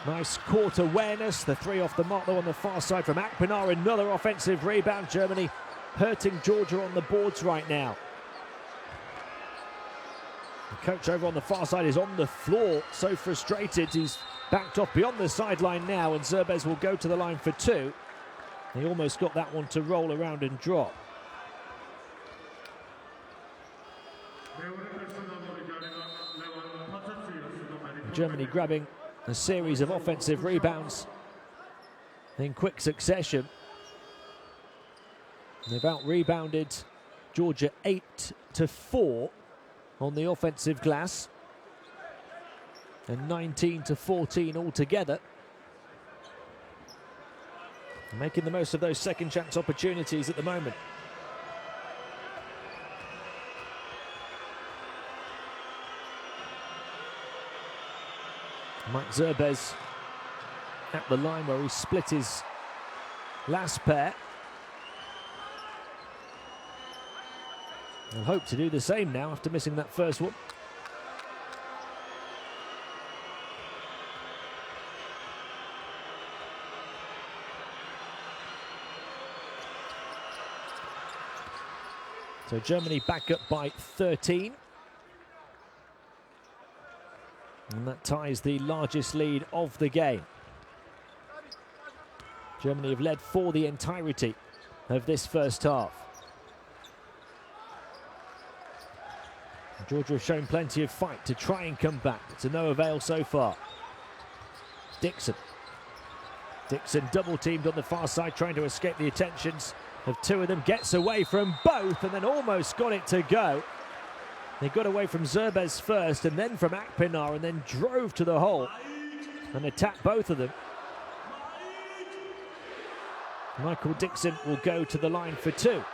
Nice court awareness. The three off the mark though on the far side from Akpinar. Another offensive rebound. Germany hurting Georgia on the boards right now. The coach over on the far side is on the floor, so frustrated. He's backed off beyond the sideline now, and Zerbez will go to the line for 2. He almost got that one to roll around and drop. Germany grabbing a series of offensive rebounds in quick succession. They've out-rebounded Georgia 8-4 on the offensive glass, and 19-14 altogether. Making the most of those second chance opportunities at the moment. Mike Zerbez at the line where he split his last pair. He'll hope to do the same now after missing that first one. So Germany back up by 13. And that ties the largest lead of the game. Germany have led for the entirety of this first half. Georgia have shown plenty of fight to try and come back. To no avail so far. Dixon double teamed on the far side, trying to escape the attentions of two of them. Gets away from both and then almost got it to go. They got away from Zerbez first and then from Akpinar, and then drove to the hole and attacked both of them. Michael Dixon will go to the line for two.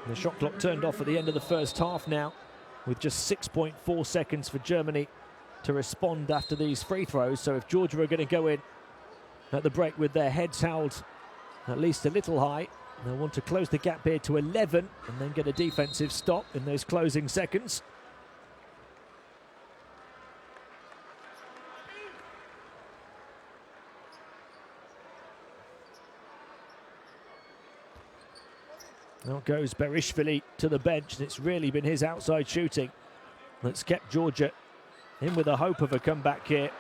The shot clock turned off at the end of the first half now, with just 6.4 seconds for Germany to respond after these free throws. So if Georgia are going to go in at the break with their heads held at least a little high, they'll want to close the gap here to 11 and then get a defensive stop in those closing seconds. Now goes Berishvili to the bench, and it's really been his outside shooting that's kept Georgia in with a hope of a comeback here.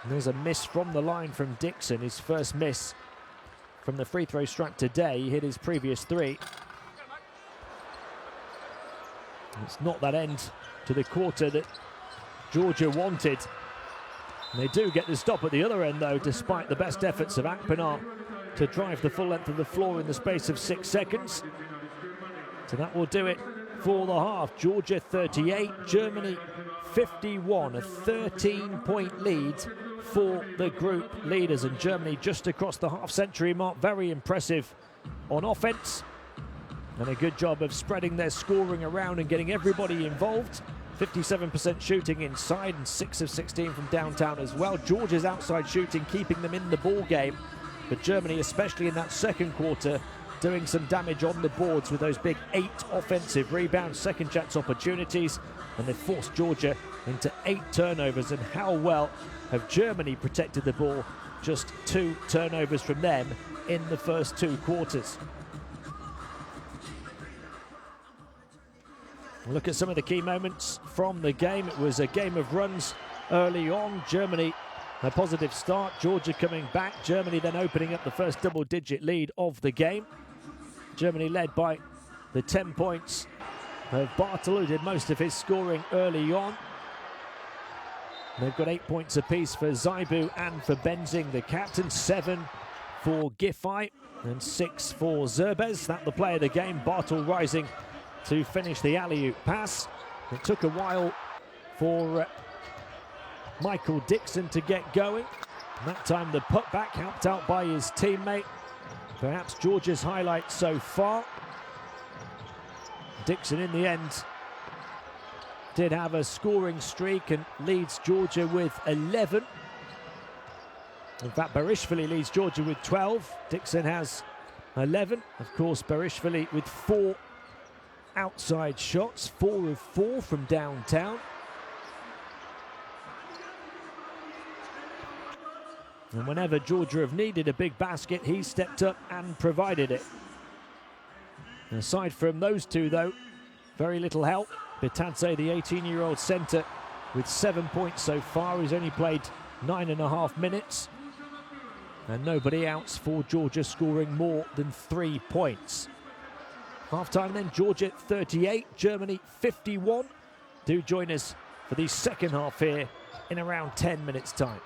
And there's a miss from the line from Dixon, his first miss from the free throw stripe today. He hit his previous three. And it's not that end to the quarter that Georgia wanted. And they do get the stop at the other end though, despite the best efforts of Akpinar to drive the full length of the floor in the space of 6 seconds. So that will do it for the half. Georgia 38, Germany 51, a 13-point lead for the group leaders, and Germany just across the half-century mark. Very impressive on offense, and a good job of spreading their scoring around and getting everybody involved. 57% shooting inside and 6 of 16 from downtown as well. Georgia's outside shooting keeping them in the ball game, but Germany, especially in that second quarter, doing some damage on the boards with those big 8 offensive rebounds, second chance opportunities, and they forced Georgia into 8 turnovers. And how well have Germany protected the ball? Just 2 turnovers from them in the first 2 quarters. Look at some of the key moments from the game. It was a game of runs early on. Germany, a positive start. Georgia coming back. Germany then opening up the first double-digit lead of the game. Germany led by the 10 points of Bartel, who did most of his scoring early on. They've got 8 points apiece for Zaibu and for Benzing, the captain. 7 for Giffey and 6 for Zerbez. That's the play of the game. Bartel rising to finish the alley-oop pass. It took a while for Michael Dixon to get going. And that time the putback helped out by his teammate. Perhaps Georgia's highlight so far. Dixon in the end did have a scoring streak and leads Georgia with 11. In fact, Berishvili leads Georgia with 12. Dixon has 11. Of course, Berishvili with 4 outside shots, 4 of 4 from downtown. And whenever Georgia have needed a big basket, he stepped up and provided it. And aside from those two, though, very little help. Bitadze, the 18-year-old centre, with 7 points so far. He's only played 9.5 minutes. And nobody else for Georgia scoring more than 3 points. Half-time then, Georgia 38, Germany 51. Do join us for the second half here in around 10 minutes' time.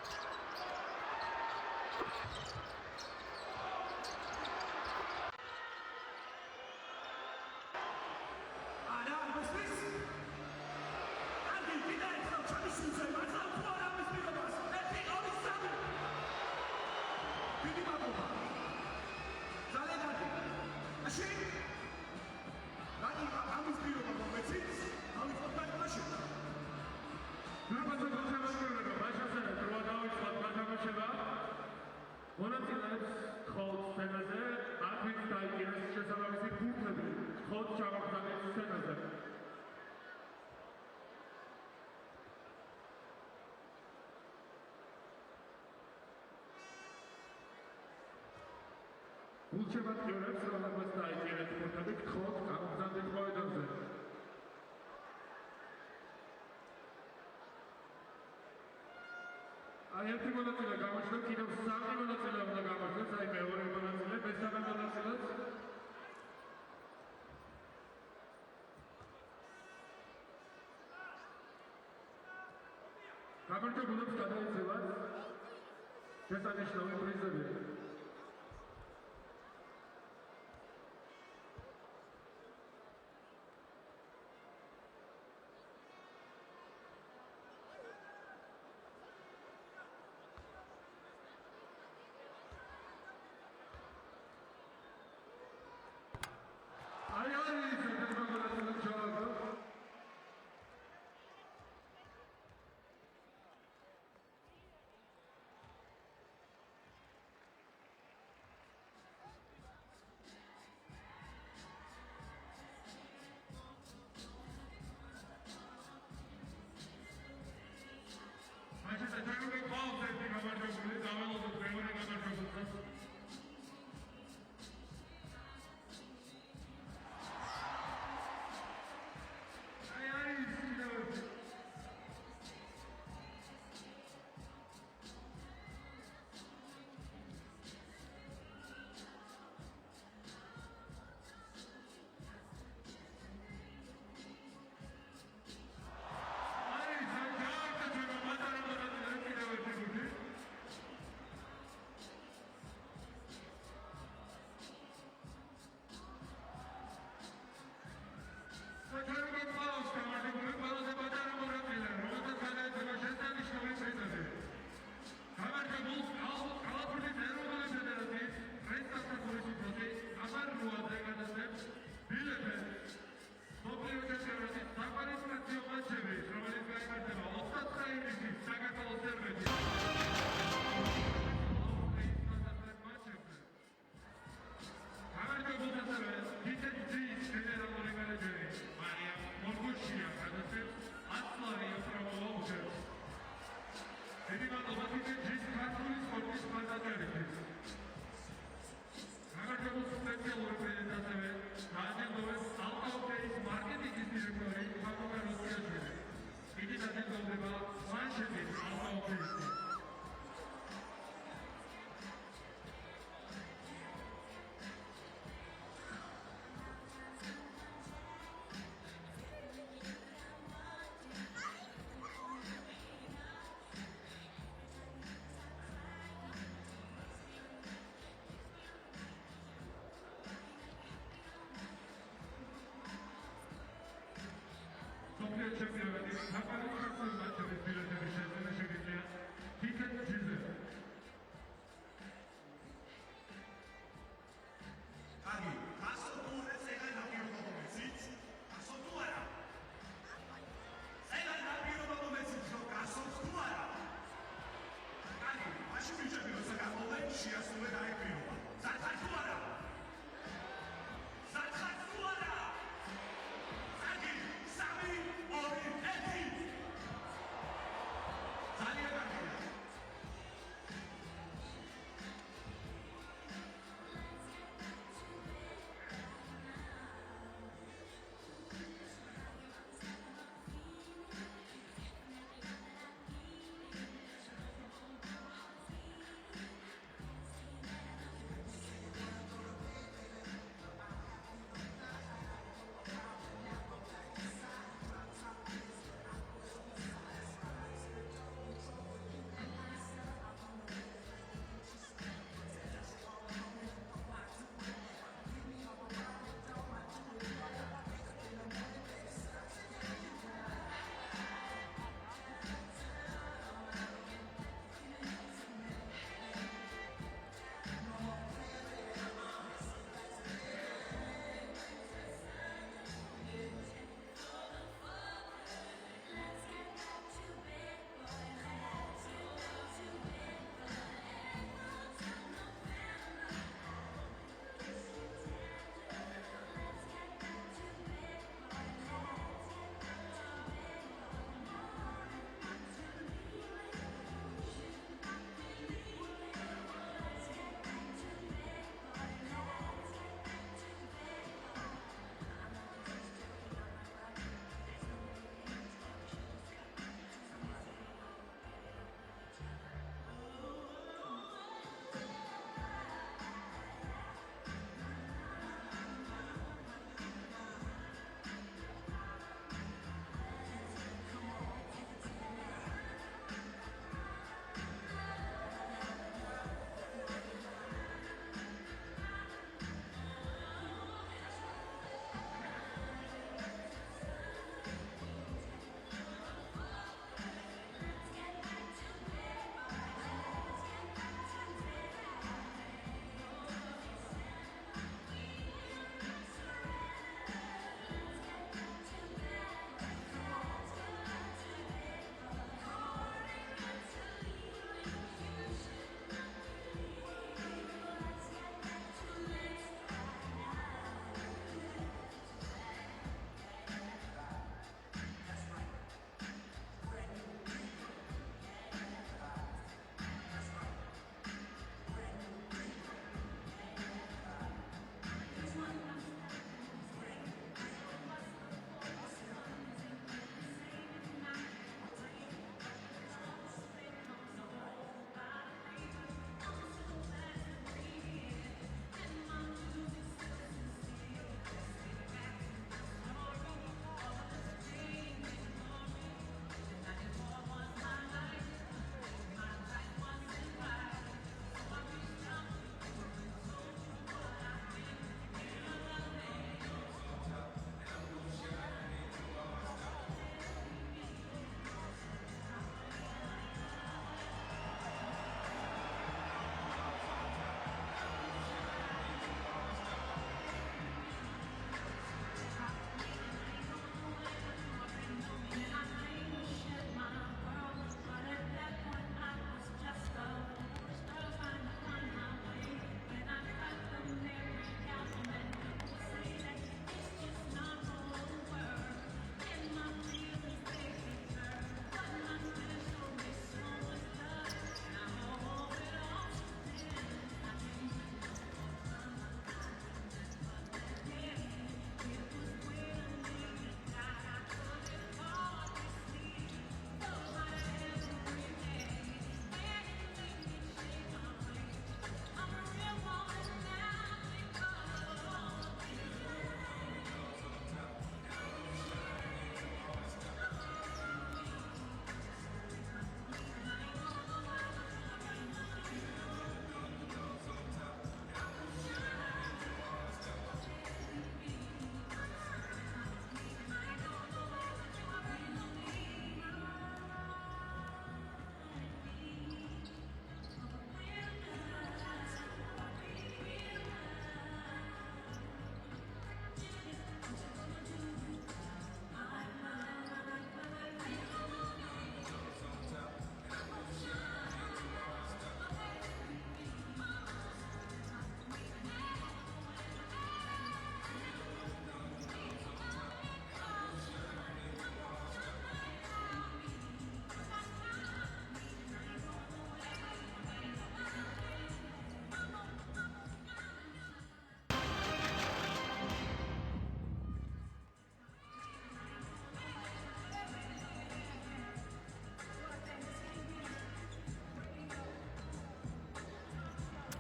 გულშემატ გიორებს რომელსაც დაიჭირეთ ფუტები გთხოვთ გამგზავრდეთ მოედანზე. აი ერთი მონაწილე გამოჩნდა, კიდევ სამი მონაწილე უნდა გამოჩნდეს, აი მეორე მონაწილე, მესამე მონაწილეც. გამარჯვებულებს გადაეცევათ შესანიშნავი პრიზები. აი არის ერთ-ერთი მონაწილე ჩავაგდო.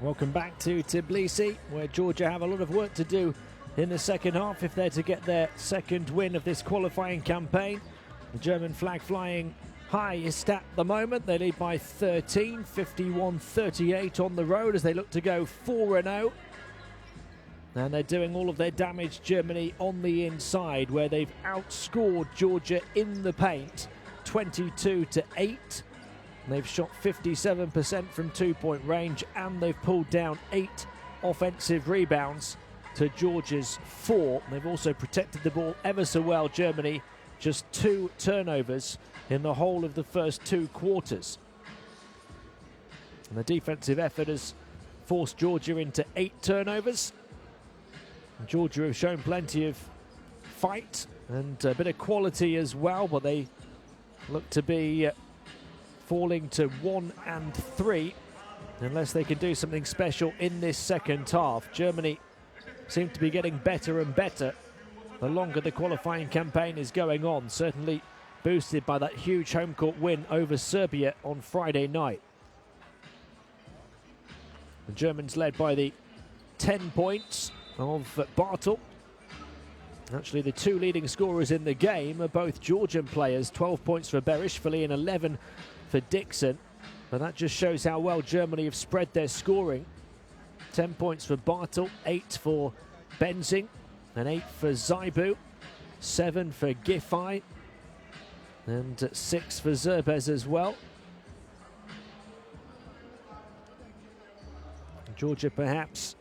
Welcome back to Tbilisi, where Georgia have a lot of work to do in the second half if they're to get their second win of this qualifying campaign. The German flag flying highest at the moment. They lead by 13, 51-38 on the road as they look to go 4-0. And they're doing all of their damage, Germany, on the inside, where they've outscored Georgia in the paint 22-8. They've shot 57% from two-point range, and they've pulled down 8 offensive rebounds to Georgia's 4. They've also protected the ball ever so well, Germany. Just 2 turnovers in the whole of the first 2 quarters. And the defensive effort has forced Georgia into 8 turnovers. And Georgia have shown plenty of fight and a bit of quality as well, but they look to be falling to 1 and 3 unless they can do something special in this second half. Germany seem to be getting better and better the longer the qualifying campaign is going on, certainly boosted by that huge home court win over Serbia on Friday night. The Germans led by the 10 points of Bartel. Actually, the 2 leading scorers in the game are both Georgian players, 12 points for Berishvili and 11 for Dixon. But that just shows how well Germany have spread their scoring. 10 points for Bartel, 8 for Benzing, and 8 for Zaibu, 7 for Giffey, and 6 for Zerbez as well. Georgia perhaps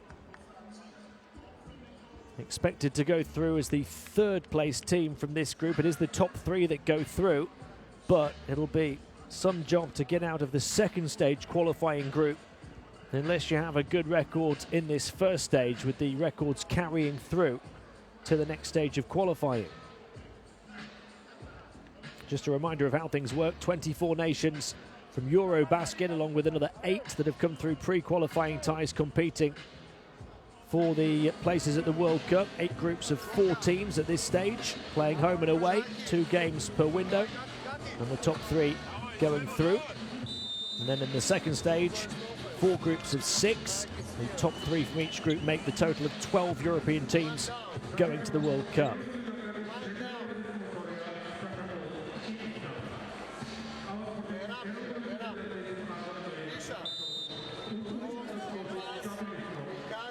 expected to go through as the 3rd place team from this group. It is the top 3 that go through, but it'll be some job to get out of the second stage qualifying group unless you have a good record in this first stage, with the records carrying through to the next stage of qualifying. Just a reminder of how things work: 24 nations from Eurobasket, along with another 8 that have come through pre-qualifying ties competing for the places at the World Cup. 8 groups of 4 teams at this stage, playing home and away, 2 games per window, and the top 3 going through. And then in the second stage, 4 groups of 6. The top 3 from each group make the total of 12 European teams going to the World Cup.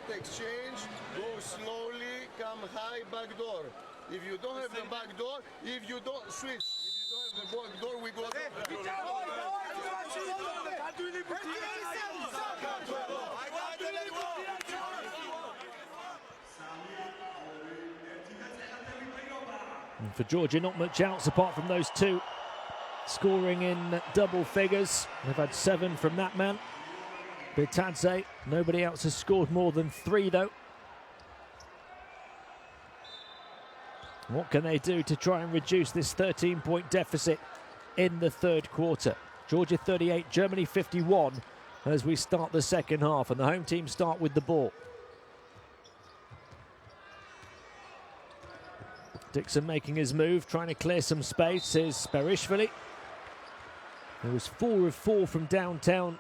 Exchange, go slowly, come high, back door. If you don't have the back door, if you don't switch, if you don't have the back door, we go. And for Georgia, not much else apart from those 2 scoring in double figures. They've had 7 from that man, Bitadze. Nobody else has scored more than 3 though. What can they do to try and reduce this 13-point deficit in the 3rd quarter? Georgia 38, Germany 51 as we start the second half, and the home team start with the ball. Dixon making his move, trying to clear some space, is Berishvili. He was 4 of 4 from downtown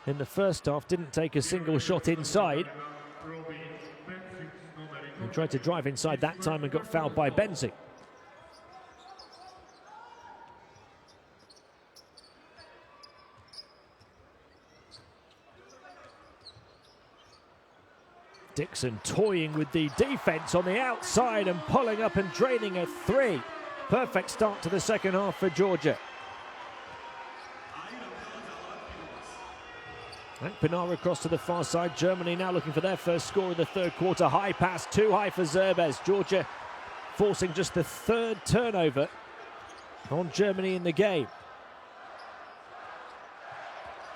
in the first half, didn't take a single shot inside. He tried to drive inside that time and got fouled by Benzing. Dixon toying with the defense on the outside and pulling up and draining a 3. Perfect start to the second half for Georgia. Akpinar across to the far side. Germany now looking for their first score of the 3rd quarter. High pass, too high for Zerbez. Georgia forcing just the 3rd turnover on Germany in the game.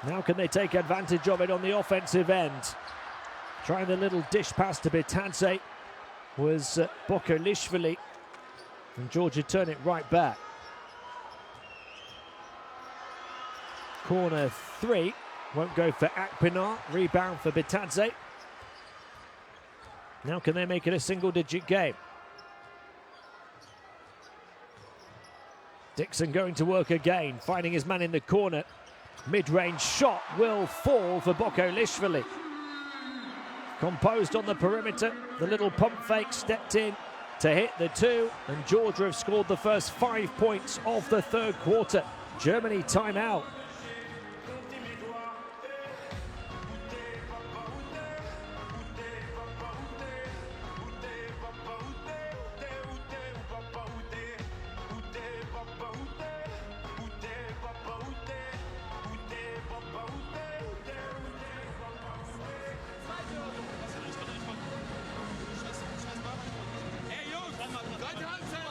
Now can they take advantage of it on the offensive end? Trying the little dish pass to Bitadze was Bokolishvili, and Georgia turn it right back. Corner 3. Won't go for Akpinar. Rebound for Bitadze. Now can they make it a single-digit game? Dixon going to work again, finding his man in the corner. Mid-range shot will fall for Bokolishvili. composed on the perimeter. The little pump fake stepped in to hit the 2, and Georgia have scored the first 5 points of the third quarter. Germany timeout.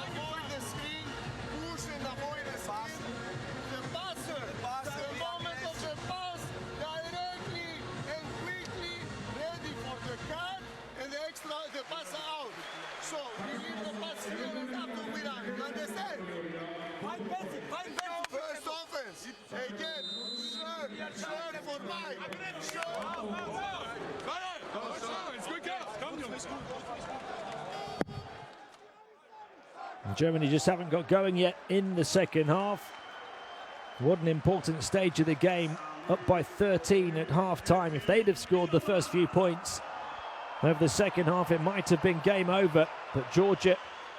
Avoid the screen, push and avoid the screen. The passer, the moment of the pass, directly and quickly ready for the cut and the extra, the pass out. So we leave the pass here and after we run. You understand? First offense. Again, shirt for Mike. Germany just haven't got going yet in the second half. What an important stage of the game, up by 13 at half-time. If they'd have scored the first few points of the second half, it might have been game over. But Georgia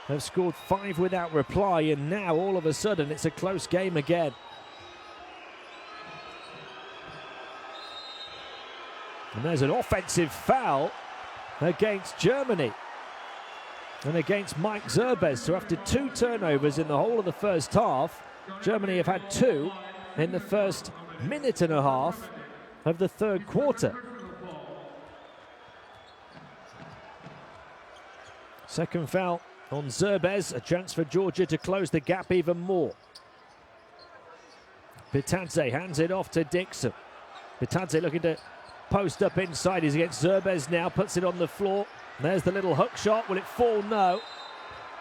have scored 5 without reply, and now all of a sudden it's a close game again. And there's an offensive foul against Germany and against Mike Zerbes. So after 2 turnovers in the whole of the first half, Germany have had 2 in the first minute and a half of the third quarter. Second foul on Zerbes, a chance for Georgia to close the gap even more. Bitadze hands it off to Dixon. Bitadze looking to post up inside. He's against Zerbes now, puts it on the floor. There's the little hook shot. Will it fall? No.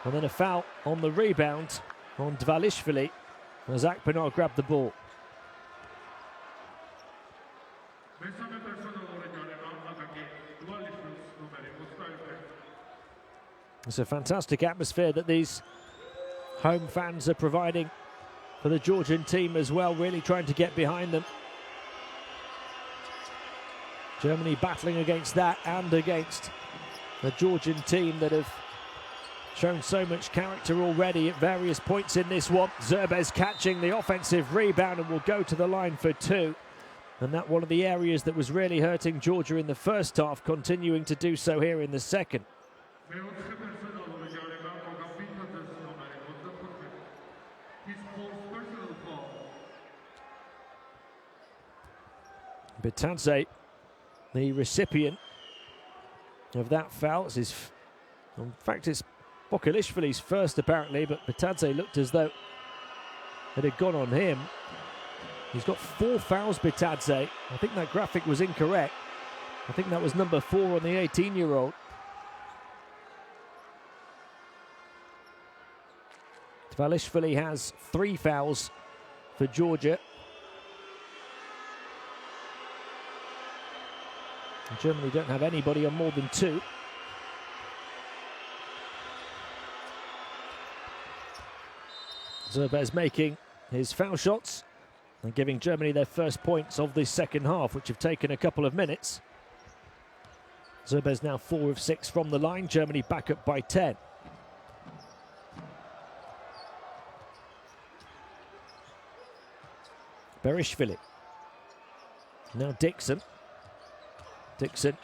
And then a foul on the rebound on Dvalishvili as Akpinar grabbed the ball. It's a fantastic atmosphere that these home fans are providing for the Georgian team as well, really trying to get behind them. Germany battling against that and against the Georgian team that have shown so much character already at various points in this one. Zerbes catching the offensive rebound and will go to the line for 2. And that one of the areas that was really hurting Georgia in the first half, continuing to do so here in the second. Bitadze, the recipient of that foul. In fact, it's Bokalishvili's first apparently, but Bitadze looked as though it had gone on him. He's got 4 fouls, Bitadze. I think that graphic was incorrect. I think that was number 4 on the 18-year-old. Dvalishvili has 3 fouls for Georgia. And Germany don't have anybody on more than 2. Zerbes making his foul shots and giving Germany their first points of this second half, which have taken a couple of minutes. Zerbes now 4 of 6 from the line. Germany back up by 10. Berishvili. Now Dixon. Dixon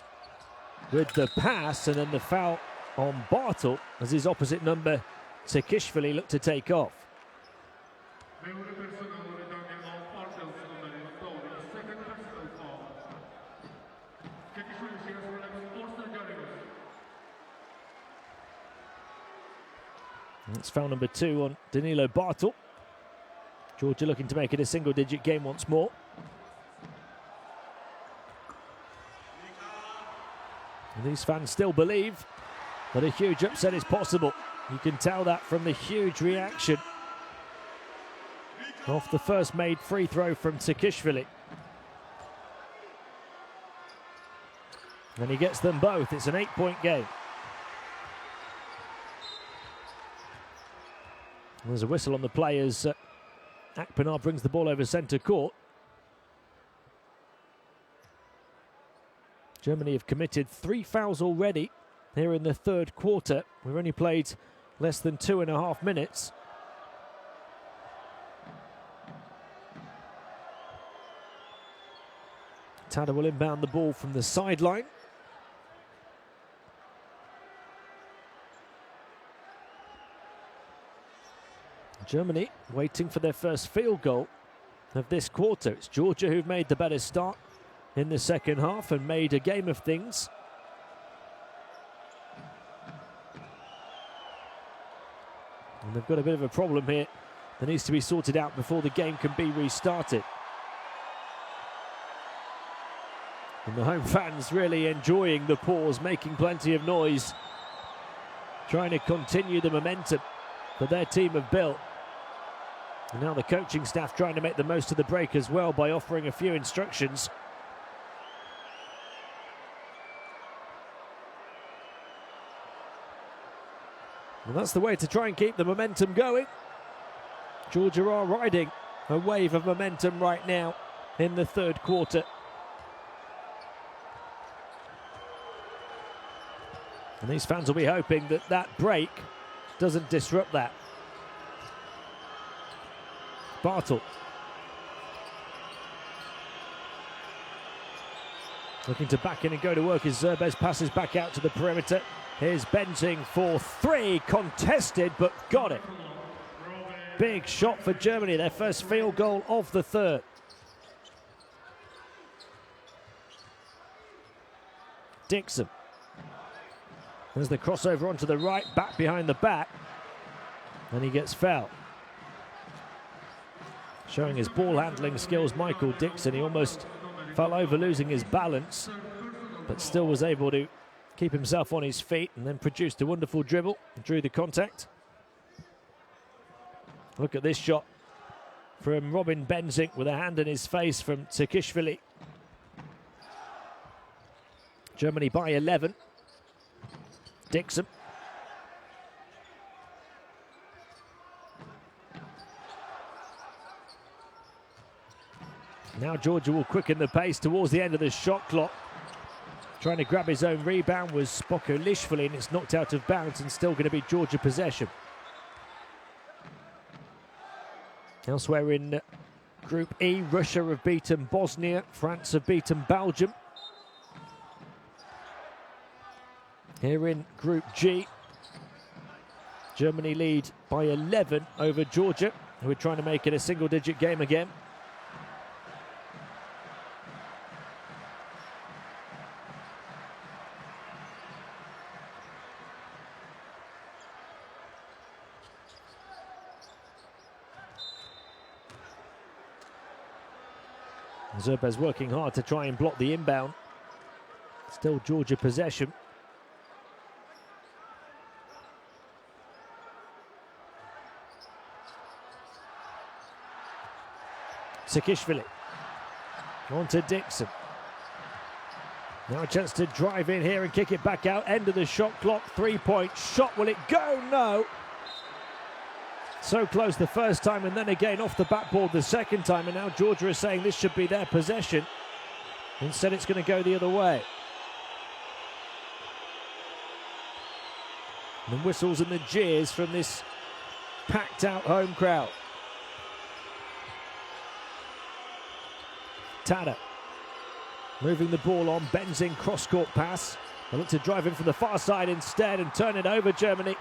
with the pass, and then the foul on Bartel as his opposite number, Tsekishvili, looked to take off. That's foul number 2 on Danilo Bartel. Georgia looking to make it a single-digit game once more. And these fans still believe that a huge upset is possible. You can tell that from the huge reaction off the first made free throw from Tsekishvili. And he gets them both. It's an 8-point game. And there's a whistle on the play as Akpinar brings the ball over centre court. Germany have committed 3 fouls already here in the third quarter. We've only played less than 2.5 minutes. Tada will inbound the ball from the sideline. Germany waiting for their first field goal of this quarter. It's Georgia who've made the better start in the second half and made a game of things. And they've got a bit of a problem here that needs to be sorted out before the game can be restarted. And the home fans really enjoying the pause, making plenty of noise, trying to continue the momentum that their team have built. And now the coaching staff trying to make the most of the break as well by offering a few instructions. And that's the way to try and keep the momentum going. Georgia are riding a wave of momentum right now in the third quarter. And these fans will be hoping that that break doesn't disrupt that. Bartel. Looking to back in and go to work as Zerbez passes back out to the perimeter. Here's Benzing for 3, contested but got it. Big shot for Germany, their first field goal of the third. Dixon. There's the crossover onto the right, back behind the back, and he gets fouled. Showing his ball handling skills, Michael Dixon. He almost fell over, losing his balance, but still was able to keep himself on his feet and then produced a wonderful dribble and drew the contact. Look at this shot from Robin Benzing with a hand in his face from Tsikishvili. Germany by 11. Dixon. Now Georgia will quicken the pace towards the end of the shot clock. Trying to grab his own rebound was Spokolishvili, and it's knocked out of bounds and still going to be Georgia possession. Elsewhere in Group E, Russia have beaten Bosnia, France have beaten Belgium. Here in Group G, Germany lead by 11 over Georgia, who are trying to make it a single-digit game again. Zerbez working hard to try and block the inbound. Still Georgia possession. Tsikishvili. On to Dixon. Now a chance to drive in here and kick it back out. End of the shot clock. 3-point shot. Will it go? No. So close the first time and then again off the backboard the second time. And now Georgia is saying this should be their possession. Instead it's going to go the other way. And the whistles and the jeers from this packed out home crowd. Tada moving the ball on. Benzing cross-court pass. They look to drive in from the far side instead and turn it over. Germany.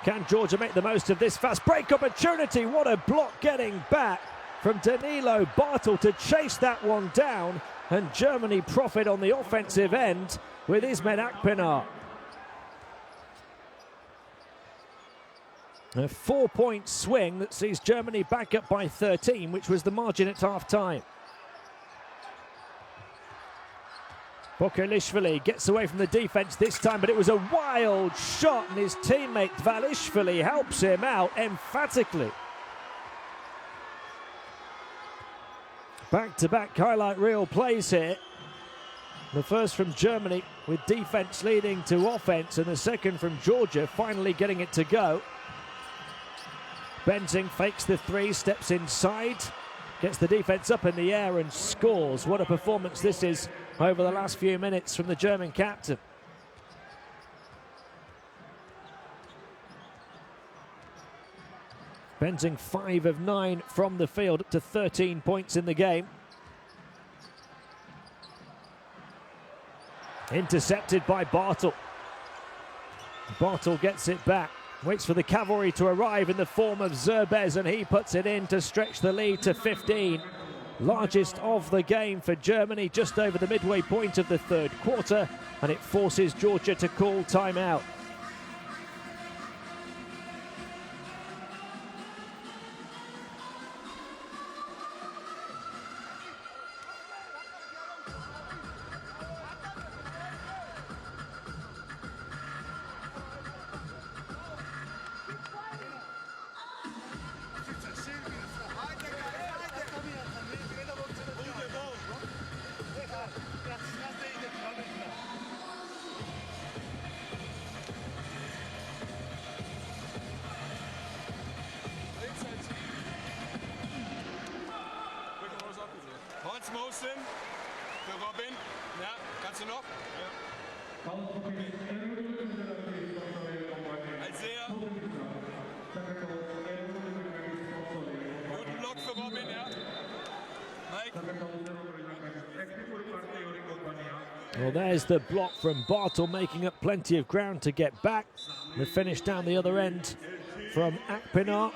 Can Georgia make the most of this fast break opportunity? What a block getting back from Danilo Bartel to chase that one down, and Germany profit on the offensive end with Ismet Akpinar. A 4-point swing that sees Germany back up by 13, which was the margin at half-time. Spokolishvili gets away from the defense this time, but it was a wild shot, and his teammate Dvalishvili helps him out emphatically. Back-to-back highlight reel plays here. The first from Germany with defense leading to offense, and the second from Georgia finally getting it to go. Benzing fakes the three, steps inside, gets the defense up in the air and scores. What a performance this is over the last few minutes from the German captain. Benzing 5 of 9 from the field, up to 13 points in the game. Intercepted by Bartel. Bartel gets it back, waits for the cavalry to arrive in the form of Zerbez, and he puts it in to stretch the lead to 15. Largest of the game for Germany, just over the midway point of the third quarter, and it forces Georgia to call timeout. Motion für Robin. Ja, kannst du noch? Ja. Als sehr guten Block für Robin, ja. Mike. Well, there's the block from Bartel, making up plenty of ground to get back. The finish down the other end from Akpinar.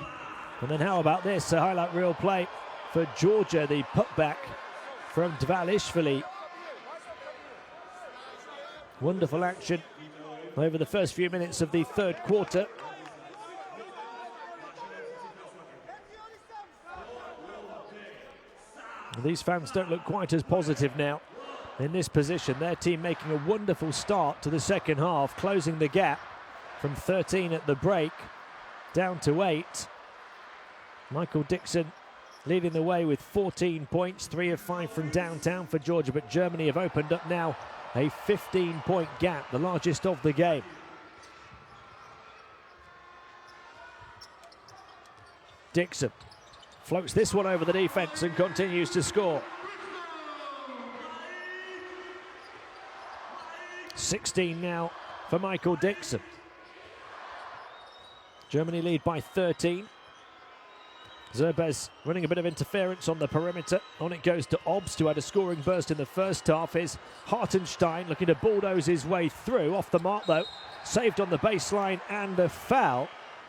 And then how about this? A highlight reel play for Georgia, the putback from Dvalishvili. Wonderful action over the first few minutes of the third quarter. These fans don't look quite as positive now in this position. Their team making a wonderful start to the second half, closing the gap from 13 at the break down to 8. Michael Dixon leading the way with 14 points, 3 of 5 from downtown for Georgia, but Germany have opened up now a 15-point gap, the largest of the game. Dixon floats this one over the defense and continues to score. 16 now for Michael Dixon. Germany lead by 13. Zerbez running a bit of interference on the perimeter. On it goes to Obst, who had a scoring burst in the first half. Is Hartenstein looking to bulldoze his way through. Off the mark, though. Saved on the baseline, and a foul,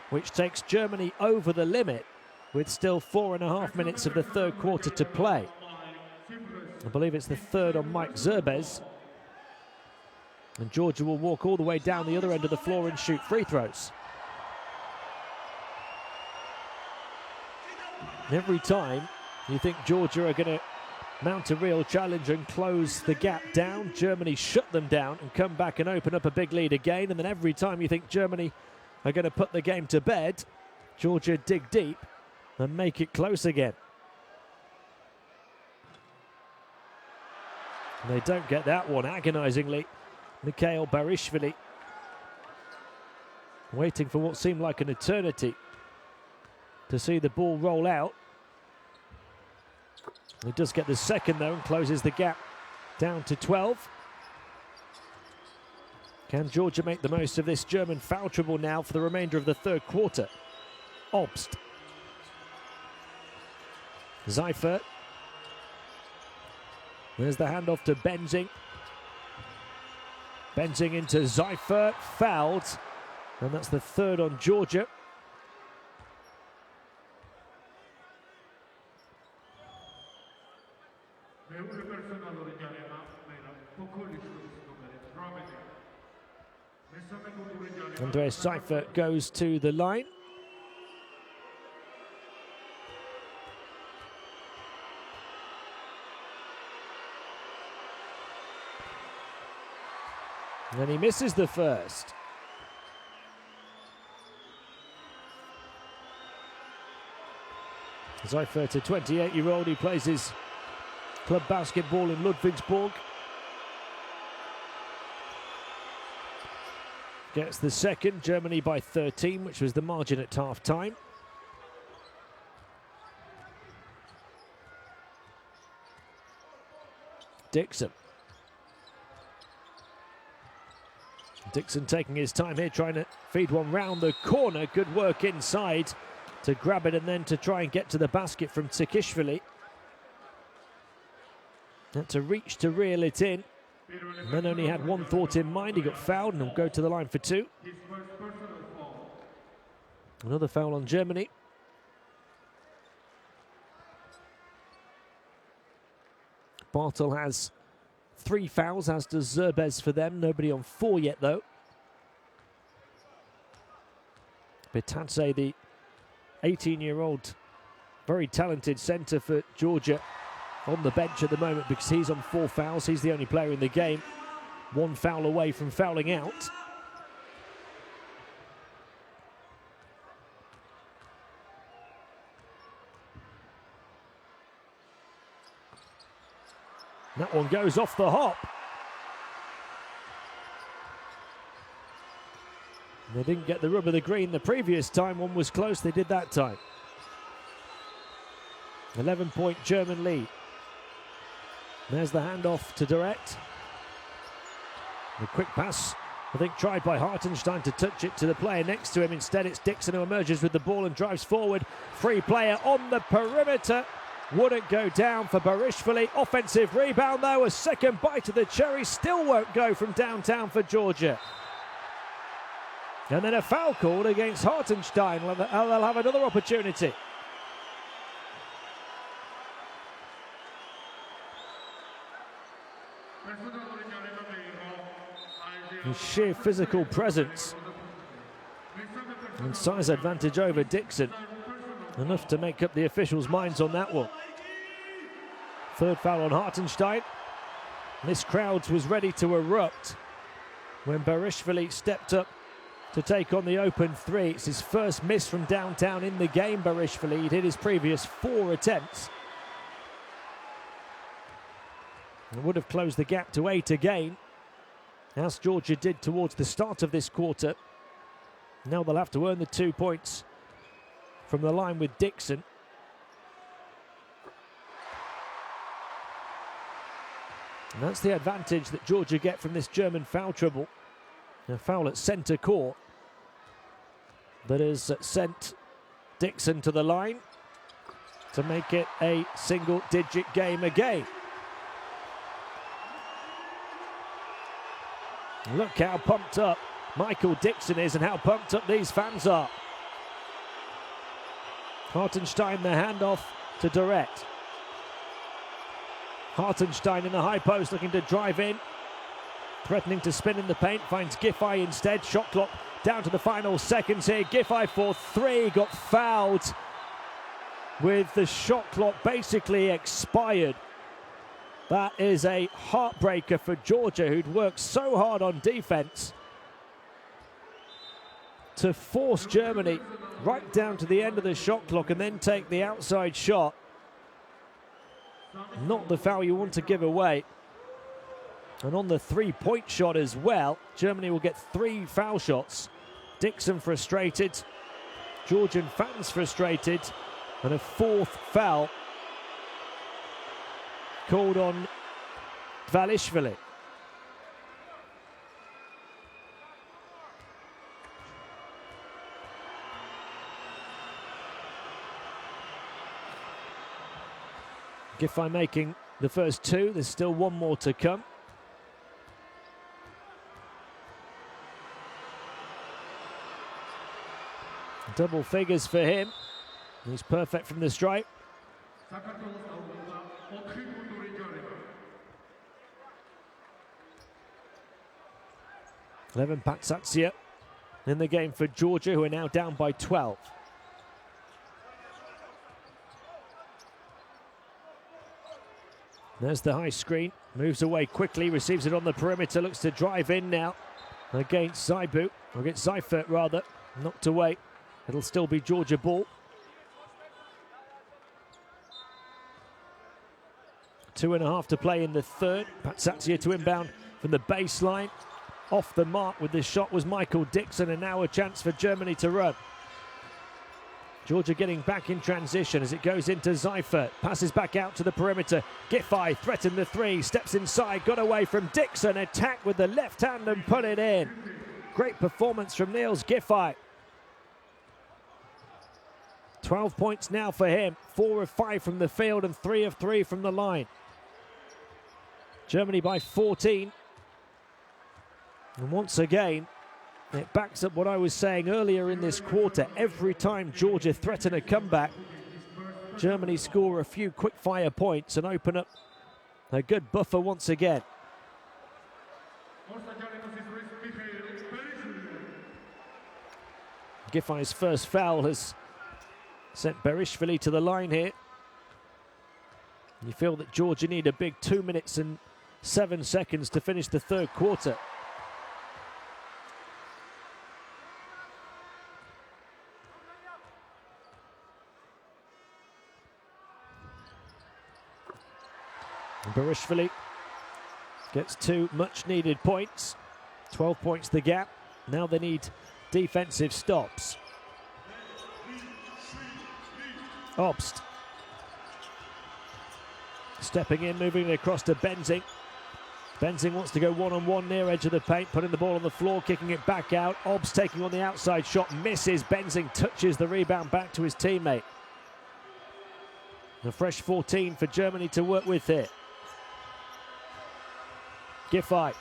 which takes Germany over the limit with still 4.5 minutes of the third quarter to play. I believe it's the third on Mike Zerbez. And Georgia will walk all the way down the other end of the floor and shoot free throws. Every time you think Georgia are going to mount a real challenge and close the gap down, Germany shut them down and come back and open up a big lead again. And then every time you think Germany are going to put the game to bed, Georgia dig deep and make it close again. And they don't get that one, agonizingly. Mikhail Barishvili waiting for what seemed like an eternity to see the ball roll out. He does get the second, though, and closes the gap down to 12. Can Georgia make the most of this German foul trouble now for the remainder of the third quarter? Obst. Seifert. There's the handoff to Benzing. Benzing into Seifert, fouled. And that's the third on Georgia. Andreas Seifert goes to the line. And he misses the first. Seifert, a 28-year-old, he plays his club basketball in Ludwigsburg. Gets the second, Germany by 13, which was the margin at half-time. Dixon Dixon taking his time here, trying to feed one round the corner. Good work inside to grab it and then to try and get to the basket from Tsikishvili. Had to reach to reel it in. And then only had one thought in mind. He got fouled and will go to the line for two. Another foul on Germany. Bartel has 3 fouls, as does Zerbez for them. Nobody on 4 yet, though. Bitadze, the 18-year-old, very talented centre for Georgia, on the bench at the moment because he's on 4 fouls. He's the only player in the game. 1 foul away from fouling out. That one goes off the hop. They didn't get the rub of the green the previous time. One was close, they did that time. 11-point German lead. There's the handoff to Direct. The quick pass, I think, tried by Hartenstein to touch it to the player next to him. Instead, it's Dixon who emerges with the ball and drives forward. Free player on the perimeter. Wouldn't go down for Barishvili. Offensive rebound, though. A second bite of the cherry. Still won't go from downtown for Georgia. And then a foul called against Hartenstein. They'll have another opportunity. His sheer physical presence and size advantage over Dixon. Enough to make up the officials' minds on that one. Third foul on Hartenstein. This crowd was ready to erupt when Barishvili stepped up to take on the open 3. It's his first miss from downtown in the game, Barishvili. He'd hit his previous 4 attempts. It would have closed the gap to 8 again, as Georgia did towards the start of this quarter. Now they'll have to earn the 2 points from the line with Dixon. And that's the advantage that Georgia get from this German foul trouble. A foul at centre court that has sent Dixon to the line to make it a single-digit game again. Look how pumped up Michael Dixon is and how pumped up these fans are. Hartenstein, the handoff to Direct. Hartenstein in the high post looking to drive in. Threatening to spin in the paint, finds Giffey instead. Shot clock down to the final seconds here. Giffey for 3, got fouled with the shot clock basically expired. That is a heartbreaker for Georgia, who'd worked so hard on defense to force Germany right down to the end of the shot clock and then take the outside shot. Not the foul you want to give away. And on the 3-point shot as well, Germany will get 3 foul shots. Dixon frustrated, Georgian fans frustrated, and a 4th foul called on Dvalishvili. Giffey making the first 2. There's still 1 more to come. Double figures for him. He's perfect from the stripe. 11 Patsatsia in the game for Georgia, who are now down by 12. There's the high screen, moves away quickly, receives it on the perimeter, looks to drive in now against Zaibu, or against Seifert rather, knocked away. It'll still be Georgia ball. 2.5 to play in the third. Patsatsia to inbound from the baseline. Off the mark with this shot was Michael Dixon, and now a chance for Germany to run. Georgia getting back in transition as it goes into Seifert. Passes back out to the perimeter. Giffey threatened the 3, steps inside, got away from Dixon. Attack with the left hand and put it in. great performance from Niels Giffey. 12 points now for him, 4 of 5 from the field and 3 of 3 from the line. Germany by 14. And once again, it backs up what I was saying earlier in this quarter. Every time Georgia threaten a comeback, Germany score a few quick-fire points and open up a good buffer once again. Giffey's first foul has sent Berishvili to the line here. You feel that Georgia need a big 2 minutes and 7 seconds to finish the third quarter. Berishvili gets 2 much-needed points. 12 points the gap. Now they need defensive stops. Obst stepping in, moving it across to Benzing. Benzing wants to go one-on-one near edge of the paint, putting the ball on the floor, kicking it back out. Obst taking on the outside shot, misses. Benzing touches the rebound back to his teammate. A fresh 14 for Germany to work with here. Giffey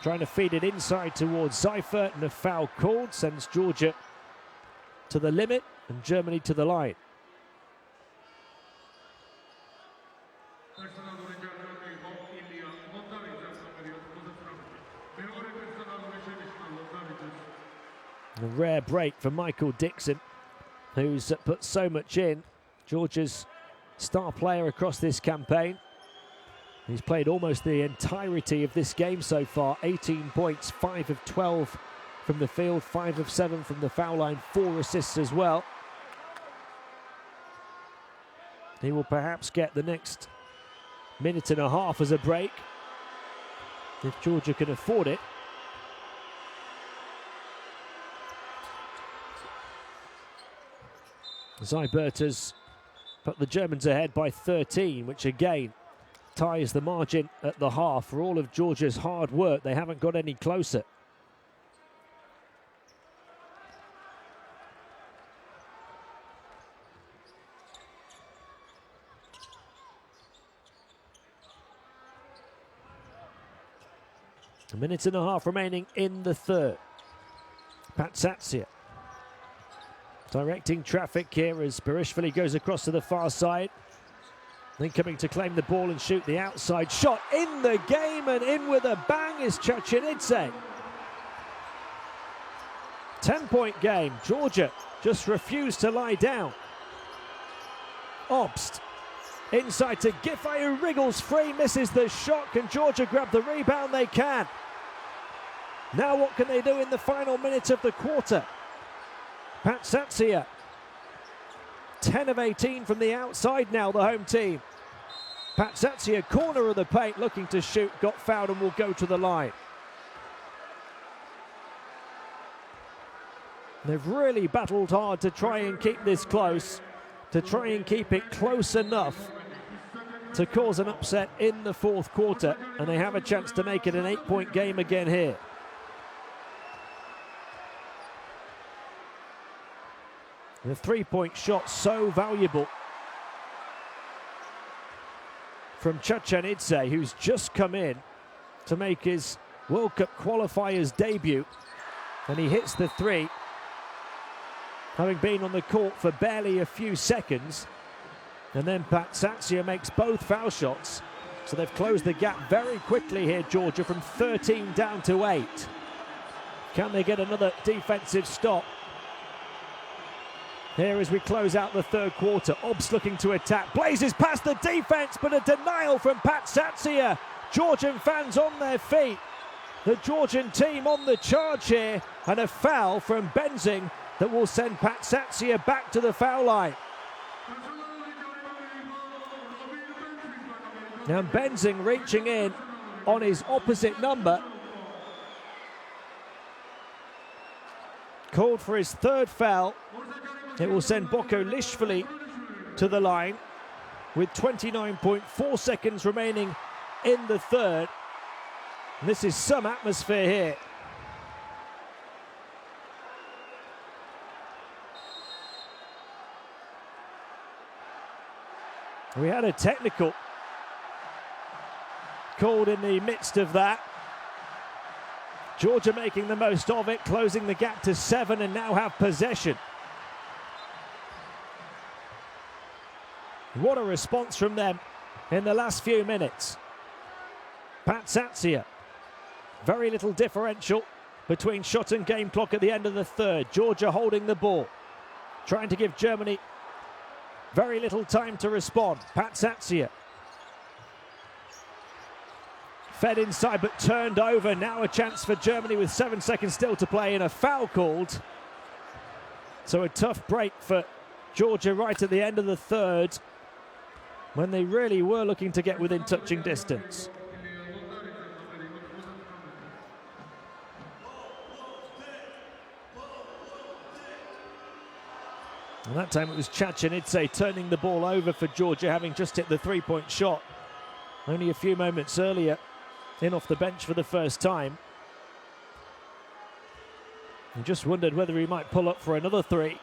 trying to feed it inside towards Seifert, and a foul called sends Georgia to the limit and Germany to the line. A rare break for Michael Dixon, who's put so much in. Georgia's star player across this campaign. He's played almost the entirety of this game so far. 18 points, 5 of 12 from the field, 5 of 7 from the foul line, 4 assists as well. He will perhaps get the next minute and a half as a break, if Georgia can afford it. Seibert has put the Germans ahead by 13, which again ties the margin at the half. For all of Georgia's hard work, they haven't got any closer. A minute and a half remaining in the third. Patsatsia directing traffic here as Berishvili goes across to the far side. Then coming to claim the ball and shoot the outside shot. In the game and in with a bang is Chachinidze. 10-point game. Georgia just refused to lie down. Obst inside to Giffey, who wriggles free, misses the shot. Can Georgia grab the rebound? They can. Now what can they do in the final minute of the quarter? Patsatsia, 10 of 18 from the outside now, the home team. Patsatsia, corner of the paint, looking to shoot, got fouled and will go to the line. They've really battled hard to try and keep this close, to try and keep it close enough to cause an upset in the fourth quarter, and they have a chance to make it an 8-point game again here. The three-point shot so valuable from Chachinidze, who's just come in to make his World Cup qualifiers debut, and he hits the three, having been on the court for barely a few seconds. And then Patsatsia makes both foul shots, so they've closed the gap very quickly here, Georgia, from 13 down to 8. Can they get another defensive stop here as we close out the third quarter? Obst looking to attack, blazes past the defense, but a denial from Patsatsia. Georgian fans on their feet. The Georgian team on the charge here, and a foul from Benzing that will send Patsatsia back to the foul line. Now Benzing reaching in on his opposite number. Called for his third foul. It will send Bokolishvili to the line with 29.4 seconds remaining in the third. And this is some atmosphere here. We had a technical called in the midst of that. Georgia making the most of it, closing the gap to 7 and now have possession. What a response from them in the last few minutes. Patsatsia, very little differential between shot and game clock at the end of the third. Georgia holding the ball, trying to give Germany very little time to respond. Patsatsia fed inside but turned over. Now a chance for Germany with 7 seconds still to play and a foul called. So a tough break for Georgia right at the end of the third, when they really were looking to get within touching distance. And that time it was Chachanidze turning the ball over for Georgia, having just hit the three-point shot only a few moments earlier, in off the bench for the first time. He just wondered whether he might pull up for another three.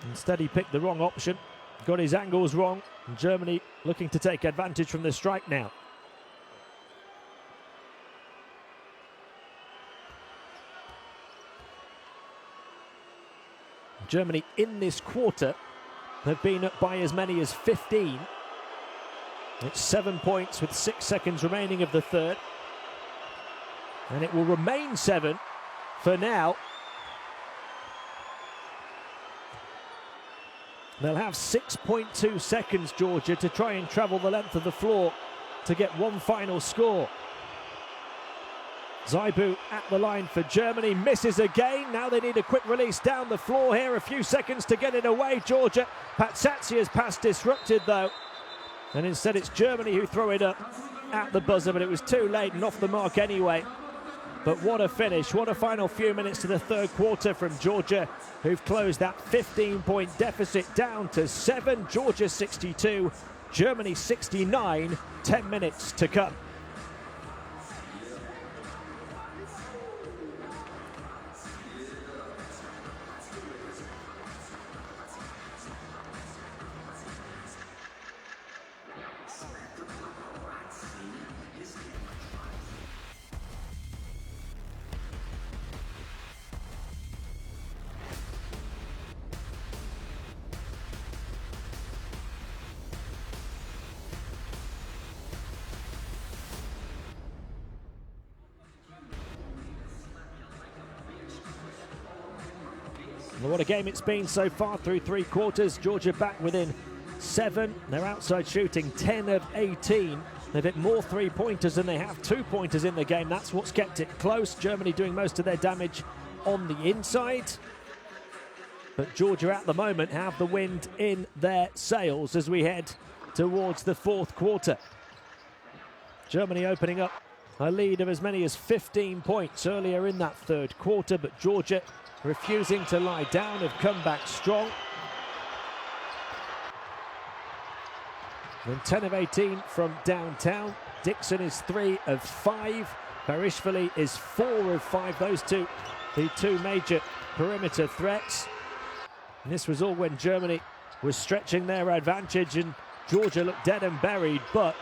Instead he picked the wrong option, got his angles wrong, and Germany looking to take advantage from the strike now. Germany in this quarter have been up by as many as 15. It's 7 points with 6 seconds remaining of the third. And it will remain 7 for now. They'll have 6.2 seconds, Georgia, to try and travel the length of the floor to get one final score. Zaibu at the line for Germany, misses again. Now they need a quick release down the floor here. A few seconds to get it away, Georgia. Patsatsia's pass disrupted though. And instead it's Germany who throw it up at the buzzer, but it was too late and off the mark anyway. But what a finish, what a final few minutes to the third quarter from Georgia, who've closed that 15-point deficit down to 7. Georgia 62, Germany 69, 10 minutes to come. Well, what a game it's been so far through three quarters. Georgia back within 7. They're outside shooting 10 of 18. They've hit more three-pointers than they have two-pointers in the game. That's what's kept it close. Germany doing most of their damage on the inside. But Georgia at the moment have the wind in their sails as we head towards the fourth quarter. Germany opening up a lead of as many as 15 points earlier in that third quarter, but Georgia refusing to lie down, have come back strong. And 10 of 18 from downtown. Dixon is 3 of 5. Barishvili is 4 of 5. Those two, the two major perimeter threats. And this was all when Germany was stretching their advantage and Georgia looked dead and buried, but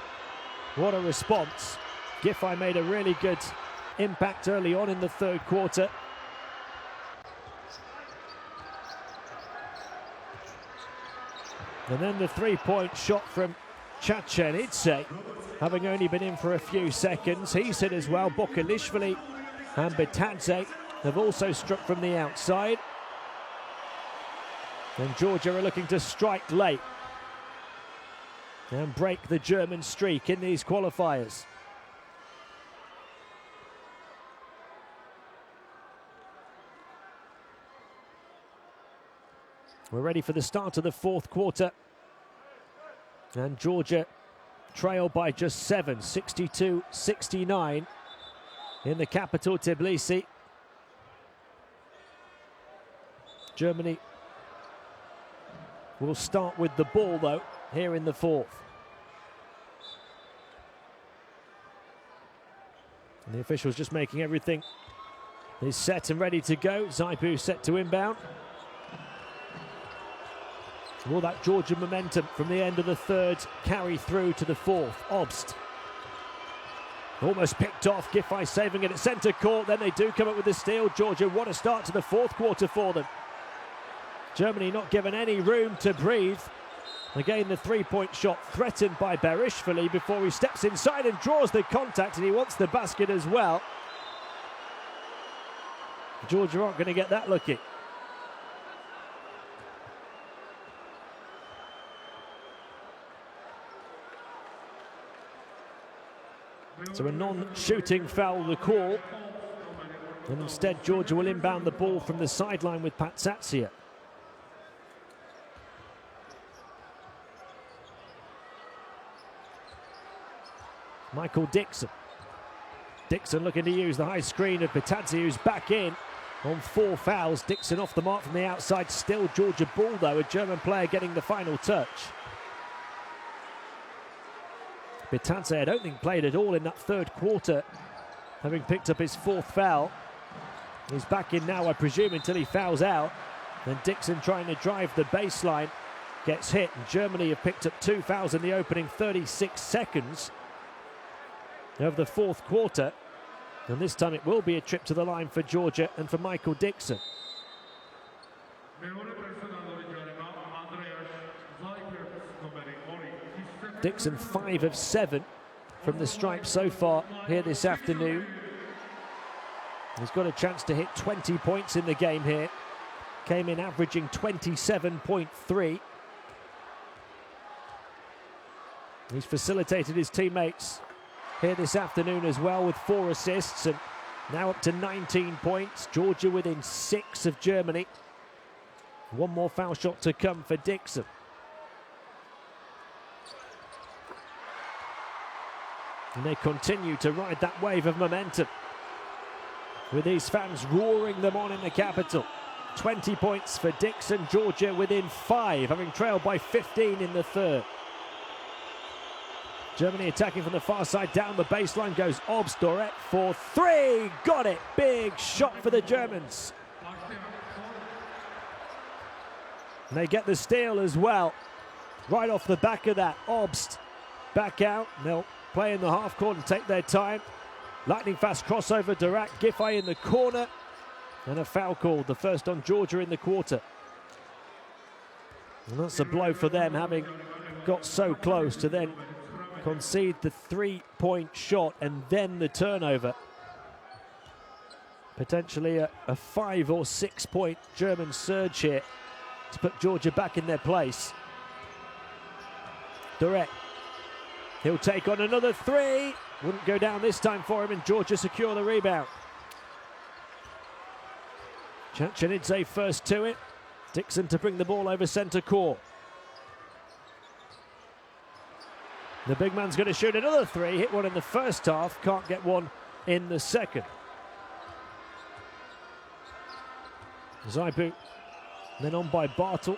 what a response. Giffey made a really good impact early on in the third quarter. And then the three-point shot from Chachanidze, having only been in for a few seconds. He's hit as well. Bokelishvili and Bitadze have also struck from the outside. And Georgia are looking to strike late and break the German streak in these qualifiers. We're ready for the start of the fourth quarter. And Georgia trail by just 7, 62-69 in the capital, Tbilisi. Germany will start with the ball, though, here in the fourth. And the officials just making everything is set and ready to go. Zaibu set to inbound. Will that Georgian momentum from the end of the third carry through to the fourth? Obst. Almost picked off, Giffey saving it at centre court, then they do come up with the steal. Georgia, what a start to the fourth quarter for them. Germany not given any room to breathe. Again, the three-point shot threatened by Berishvili before he steps inside and draws the contact, and he wants the basket as well. Georgia aren't going to get that lucky. So a non-shooting foul, the call. And instead, Georgia will inbound the ball from the sideline with Patsatsia. Michael Dixon. Dixon looking to use the high screen of Patsatsia, who's back in on 4 fouls. Dixon off the mark from the outside. Still Georgia ball, though. A German player getting the final touch. Patsatsia, I don't think, played at all in that third quarter, having picked up his 4th foul. He's back in now, I presume, until he fouls out. Then Dixon trying to drive the baseline, gets hit. And Germany have picked up 2 fouls in the opening 36 seconds of the fourth quarter. And this time it will be a trip to the line for Georgia and for Michael Dixon. Dixon 5 of 7 from the stripe so far here this afternoon. He's got a chance to hit 20 points in the game here. Came in averaging 27.3. He's facilitated his teammates here this afternoon as well with 4 assists and now up to 19 points. Georgia within 6 of Germany. One more foul shot to come for Dixon. And they continue to ride that wave of momentum, with these fans roaring them on in the capital. 20 points for Dixon. Georgia within 5, having trailed by 15 in the third. Germany attacking from the far side. Down the baseline goes Obst. Doret for 3. Got it. Big shot for the Germans. And they get the steal as well. Right off the back of that, Obst back out. They'll play in the half court and take their time. Lightning fast crossover. Dorat, Giffey in the corner. And a foul called, the first on Georgia in the quarter. And that's a blow for them, having got so close to then concede the 3-point shot and then the turnover. Potentially a 5 or 6 point German surge here to put Georgia back in their place. Doret, he'll take on another 3. Wouldn't go down this time for him, and Georgia secure the rebound. Chachanidze first to it. Dixon to bring the ball over centre court. The big man's going to shoot another 3. Hit one in the first half, can't get one in the second. Zaibu then on by Bartel.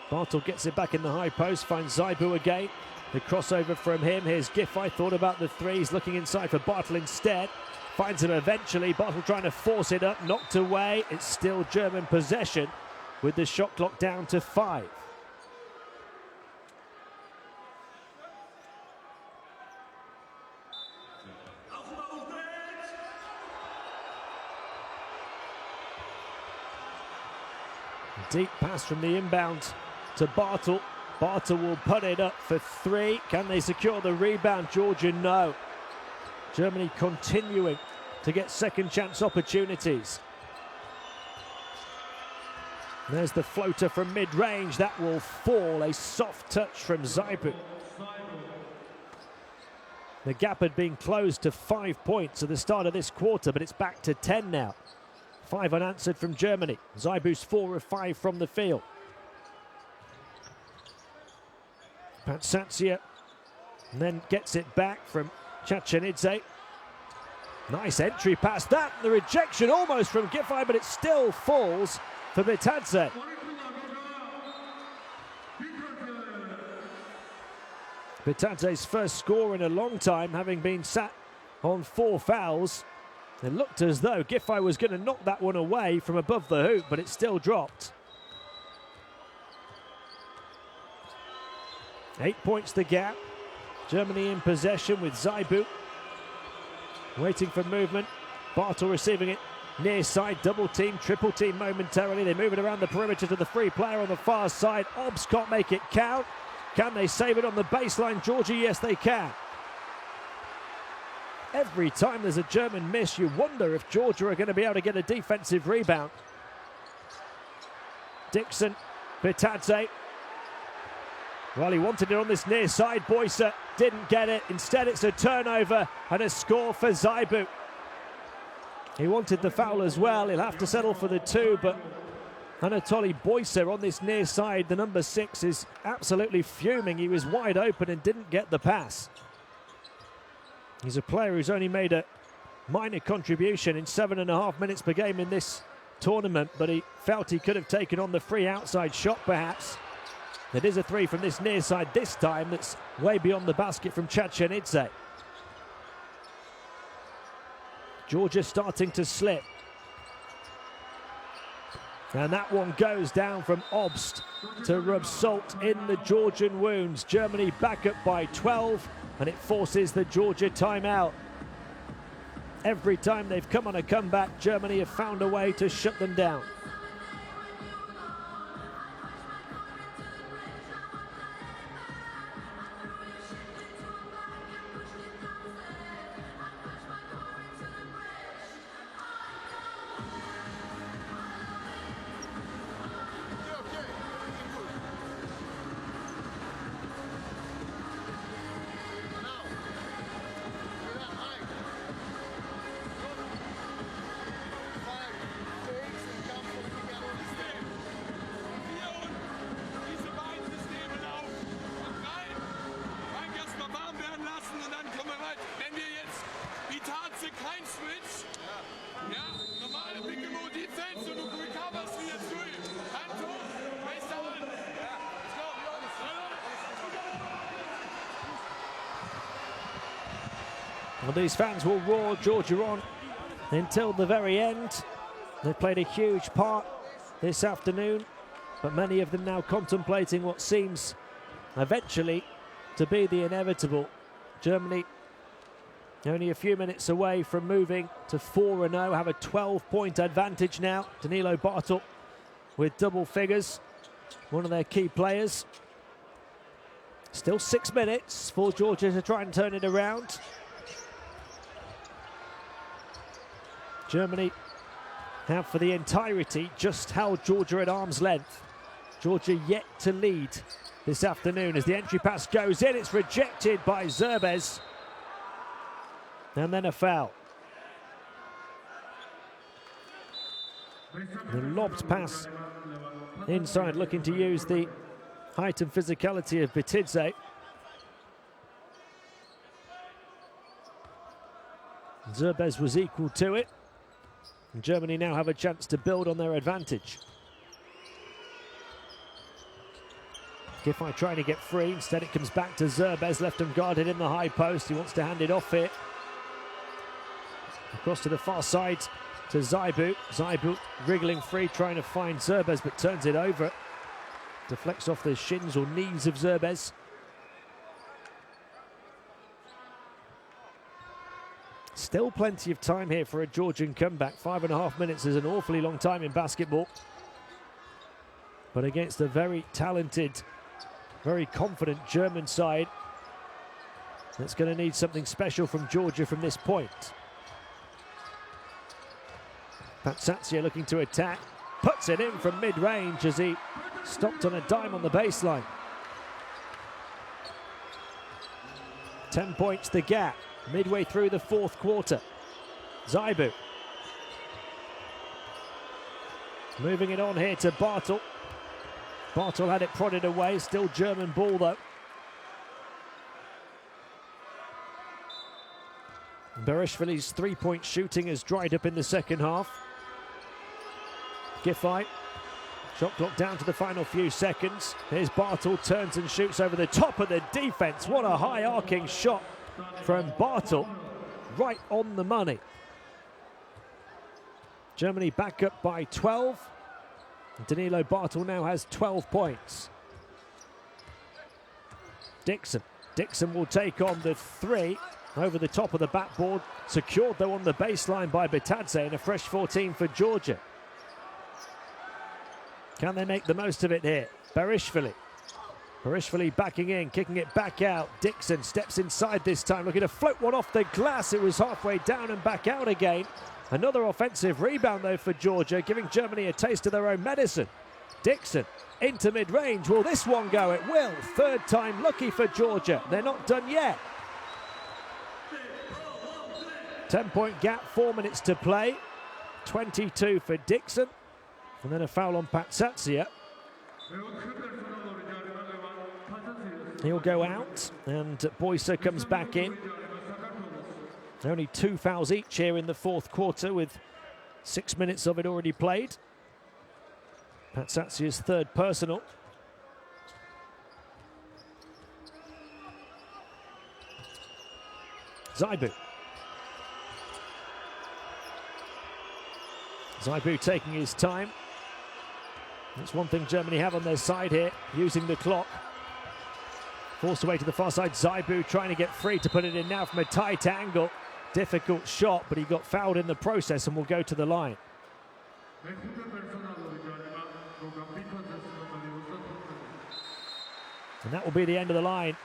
Bartel gets it back in the high post, finds Zaibu again. The crossover from him. Here's Giffey, thought about the 3s, looking inside for Bartel instead. Finds him eventually. Bartel trying to force it up, knocked away. It's still German possession with the shot clock down to 5. Deep pass from the inbound to Bartel. Bartel will put it up for 3. Can they secure the rebound? Georgia, no. Germany continuing to get second chance opportunities. There's the floater from mid-range. That will fall. A soft touch from Zaibu. The gap had been closed to 5 points at the start of this quarter, but it's back to 10 now. 5 unanswered from Germany. Zaibu's 4 of 5 from the field. Patsatsia and then gets it back from Chachanidze. Nice entry past that. The rejection almost from Giffey, but it still falls for Bitadze. Bitadze's first score in a long time, having been sat on 4 fouls. It looked as though Giffey was going to knock that one away from above the hoop, but it still dropped. 8 points the gap. Germany in possession with Zaibu waiting for movement. Bartel receiving it near side, double team, triple team momentarily. They move it around the perimeter to the free player on the far side. Obst can't make it count. Can they save it on the baseline, Georgia? Yes, they can. Every time there's a German miss, you wonder if Georgia are going to be able to get a defensive rebound. Dixon, Bitadze. Well, he wanted it on this near side. Boyser didn't get it. Instead, it's a turnover and a score for Zaibu. He wanted the foul as well. He'll have to settle for the 2, but Anatoly Boyser on this near side, the number 6, is absolutely fuming. He was wide open and didn't get the pass. He's a player who's only made a minor contribution in 7.5 minutes per game in this tournament, but he felt he could have taken on the free outside shot perhaps. It is a 3 from this near side this time that's way beyond the basket from Chachenidze. Georgia starting to slip. And that one goes down from Obst to rub salt in the Georgian wounds. Germany back up by 12, and it forces the Georgia timeout. Every time they've come on a comeback, Germany have found a way to shut them down. Well, these fans will roar Georgia on until the very end. They've played a huge part this afternoon, but many of them now contemplating what seems eventually to be the inevitable. Germany only a few minutes away from moving to 4-0, have a 12-point advantage now. Danilo Bartel with double figures, one of their key players. Still 6 minutes for Georgia to try and turn it around. Germany have for the entirety just held Georgia at arm's length. Georgia yet to lead this afternoon as the entry pass goes in. It's rejected by Zerbes. And then a foul. The lobbed pass inside, looking to use the height and physicality of Bitadze. Zerbes was equal to it. And Germany now have a chance to build on their advantage. Giffey trying to get free. Instead, it comes back to Zerbes, left unguarded in the high post. He wants to hand it off here. Across to the far side to Zaibu. Zaibu wriggling free, trying to find Zerbes, but turns it over. Deflects off the shins or knees of Zerbes. Still plenty of time here for a Georgian comeback. 5.5 minutes is an awfully long time in basketball. But against a very talented, very confident German side, that's going to need something special from Georgia from this point. Patsatsia looking to attack. Puts it in from mid-range as he stopped on a dime on the baseline. 10 points the gap. Midway through the fourth quarter. Zaibu. Moving it on here to Bartel. Bartel had it prodded away. Still German ball though. Bereshvili's three-point shooting has dried up in the second half. Giffey. Shot clock down to the final few seconds. Here's Bartel, turns and shoots over the top of the defense. What a high arcing shot from Bartel, right on the money. Germany back up by 12. Danilo Bartel now has 12 points. Dixon. Dixon will take on the three over the top of the backboard. Secured though on the baseline by Bitadze, and a fresh 14 for Georgia. Can they make the most of it here? Barishvili. Barishvili backing in, kicking it back out. Dixon steps inside this time, looking to float one off the glass. It was halfway down and back out again. Another offensive rebound though for Georgia, giving Germany a taste of their own medicine. Dixon into mid-range. Will this one go? It will. Third time lucky for Georgia. They're not done yet. 10-point gap, 4 minutes to play. 22 for Dixon. And then a foul on Patsatsia. He'll go out, and Boyser comes back in. Only 2 fouls each here in the fourth quarter, with 6 minutes of it already played. Patsatsia's third personal. Zaibu. Zaibu taking his time. That's one thing Germany have on their side here, using the clock. Forced away to the far side. Zaibu trying to get free to put it in now from a tight angle. Difficult shot, but he got fouled in the process and will go to the line. And that will be the end of the line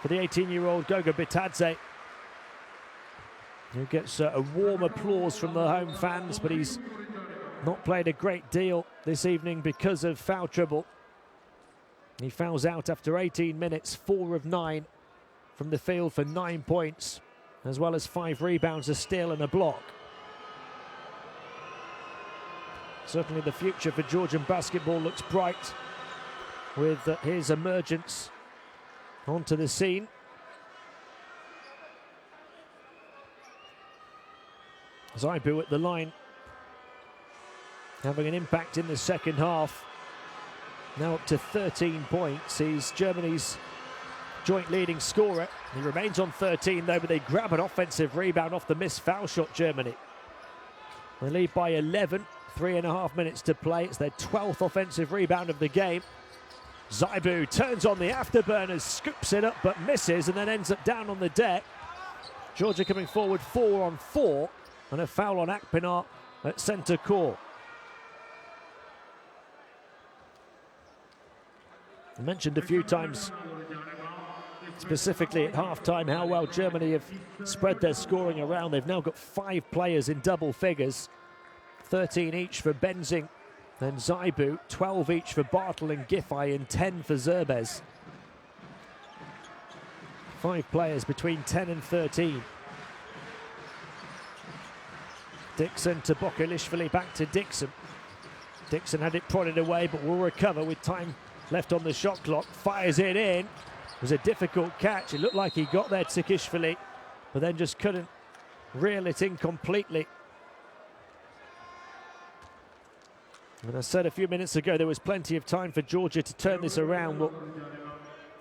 for the 18-year-old Goga Bitadze, who gets a warm applause from the home fans, but he's not played a great deal this evening because of foul trouble. He fouls out after 18 minutes, 4 of 9 from the field for 9 points, as well as 5 rebounds, a steal and a block. Certainly the future for Georgian basketball looks bright with his emergence onto the scene. Zaibu at the line, having an impact in the second half. Now up to 13 points. He's Germany's joint leading scorer. He remains on 13 though, but they grab an offensive rebound off the missed foul shot, Germany. They lead by 11, 3.5 minutes to play. It's their 12th offensive rebound of the game. Zaibu turns on the afterburners, scoops it up but misses, and then ends up down on the deck. Georgia coming forward 4 on 4, and a foul on Akpinar at centre court. I mentioned a few times, specifically at halftime, how well Germany have spread their scoring around. They've now got 5 players in double figures, 13 each for Benzing and Zaibu, 12 each for Bartel and Giffey, and 10 for Zerbez. 5 players between 10 and 13. Dixon to Bokelishvili, back to Dixon. Dixon had it prodded away, but will recover with time left on the shot clock. Fires it in. It was a difficult catch. It looked like he got there, Tsikishvili, but then just couldn't reel it in completely. And I said a few minutes ago there was plenty of time for Georgia to turn this around. Well,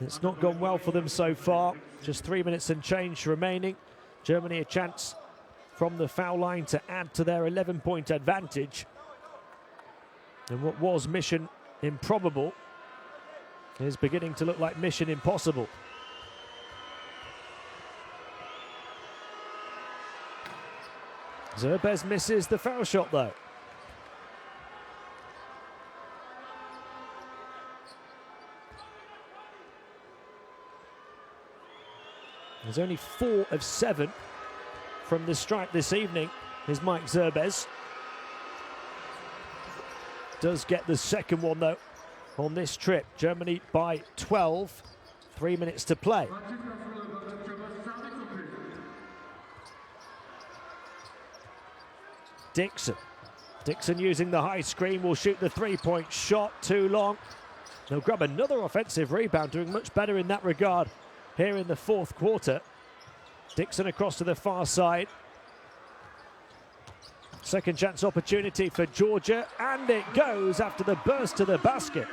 it's not gone well for them so far. Just 3 minutes and change remaining. Germany a chance from the foul line to add to their 11-point advantage. And what was mission improbable is beginning to look like mission impossible. Zerbez misses the foul shot though. There's only 4 of 7 from the stripe this evening, is Mike Zerbez. Does get the second one though on this trip. Germany by 12, 3 minutes to play. Dixon. Dixon using the high screen will shoot the 3-point shot, too long. They'll grab another offensive rebound, doing much better in that regard here in the fourth quarter. Dixon across to the far side. Second chance opportunity for Georgia, and it goes after the burst to the basket.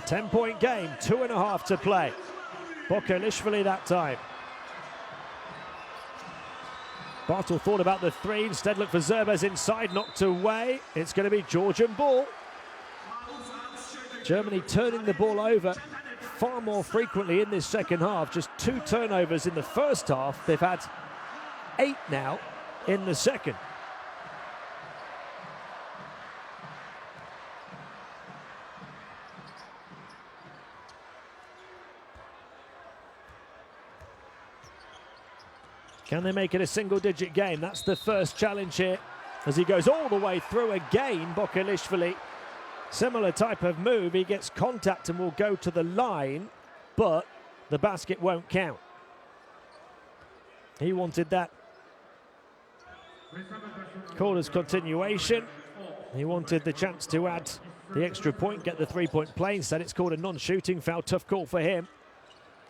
10-point game, 2.5 to play. Bokelishvili that time. Bartel thought about the 3, instead looked for Zerbez inside, knocked away. It's going to be Georgian ball. Germany turning the ball over far more frequently in this second half. Just 2 turnovers in the first half. They've had 8 now in the second. Can they make it a single-digit game? That's the first challenge here. As he goes all the way through again, Bokelishvili. Similar type of move. He gets contact and will go to the line, but the basket won't count. He wanted that quarter's continuation. He wanted the chance to add the extra point, get the 3-point play. Instead, it's called a non-shooting foul. Tough call for him.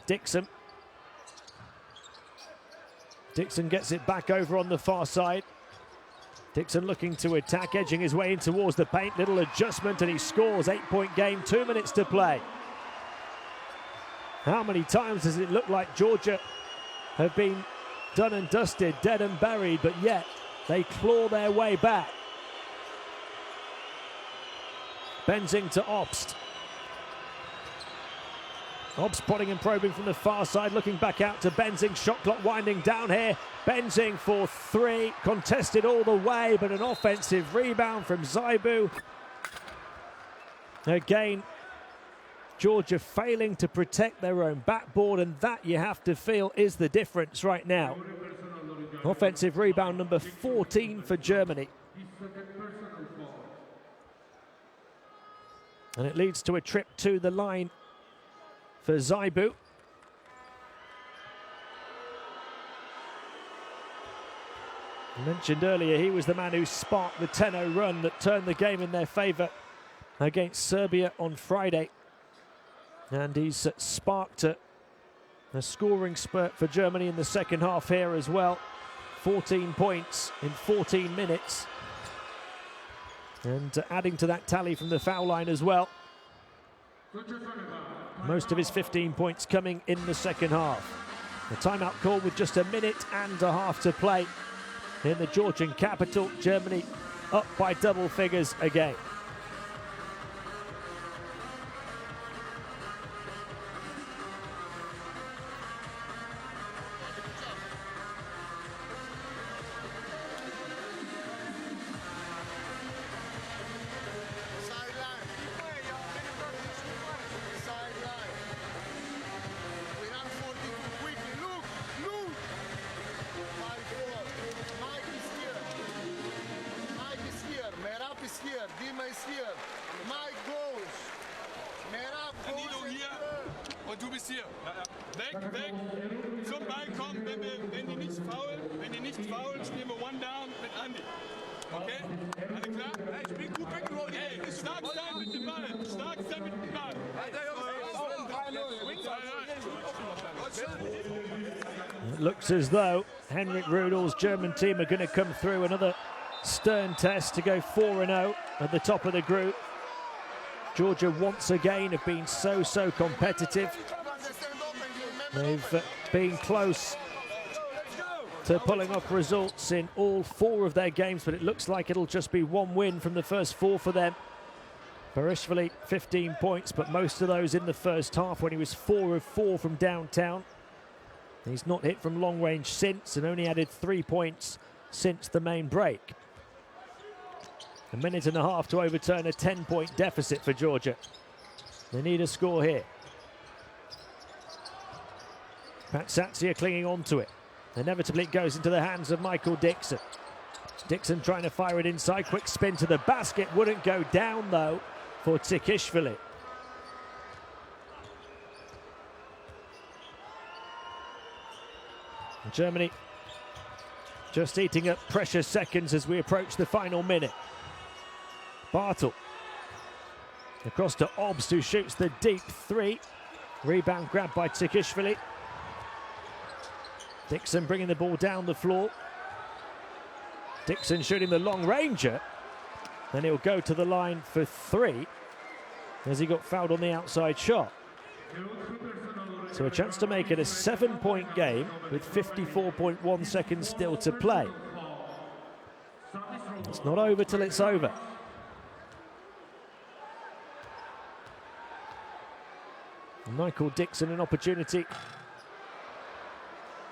Dixon gets it back over on the far side. Dixon looking to attack, edging his way in towards the paint. Little adjustment and he scores. 8-point game, 2 minutes to play. How many times does it look like Georgia have been done and dusted, dead and buried, but yet they claw their way back. Benzing to Obst. Obst prodding and probing from the far side, looking back out to Benzing. Shot clock winding down here. Benzing for 3, contested all the way, but an offensive rebound from Zaibu. Again, Georgia failing to protect their own backboard, and that you have to feel is the difference right now. Offensive rebound number 14 for Germany. And it leads to a trip to the line for Zaibu. I mentioned earlier he was the man who sparked the 10-0 run that turned the game in their favour against Serbia on Friday. And he's sparked a scoring spurt for Germany in the second half here as well. 14 points in 14 minutes. And adding to that tally from the foul line as well. Most of his 15 points coming in the second half. The timeout call with just 1.5 minutes to play in the Georgian capital. Germany up by double figures again. Und du bist hier. Weg, weg. Zum Ball kommen, wenn die nicht faulen, spielen wir One Down mit Andy. Okay? Alle klar? Hey, spiel gut weg, Rodi. Hey, stark sein mit dem Ball. Stark sein mit dem Ball. It looks as though Henrik Rudel's German team are going to come through another stern test to go 4-0 at the top of the group. Georgia once again have been so competitive. They've been close to pulling off results in all 4 of their games, but it looks like it'll just be 1 win from the first 4 for them. Barishvili, 15 points, but most of those in the first half when he was 4 of 4 from downtown. He's not hit from long range since and only added 3 points since the main break. 1.5 minutes to overturn a 10-point deficit for Georgia. They need a score here. Patsatsia clinging on to it. Inevitably it goes into the hands of Michael Dixon. Dixon trying to fire it inside. Quick spin to the basket. Wouldn't go down though for Tsikishvili. Germany just eating up precious seconds as we approach the final minute. Bartel across to Obst, who shoots the deep 3. Rebound grabbed by Tsikishvili. Dixon bringing the ball down the floor. Dixon shooting the long ranger. Then he'll go to the line for 3 as he got fouled on the outside shot. So a chance to make it a 7-point game with 54.1 seconds still to play. It's not over till it's over. Michael Dixon an opportunity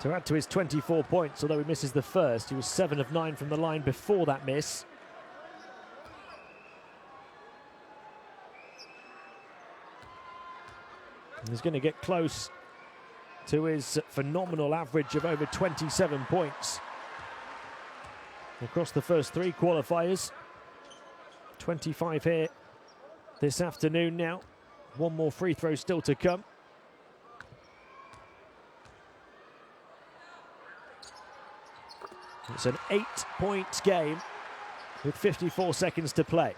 to add to his 24 points, although he misses the first. He was 7 of 9 from the line before that miss. And he's going to get close to his phenomenal average of over 27 points across the first 3 qualifiers. 25 here this afternoon now. 1 more free throw still to come. It's an 8-point game with 54 seconds to play.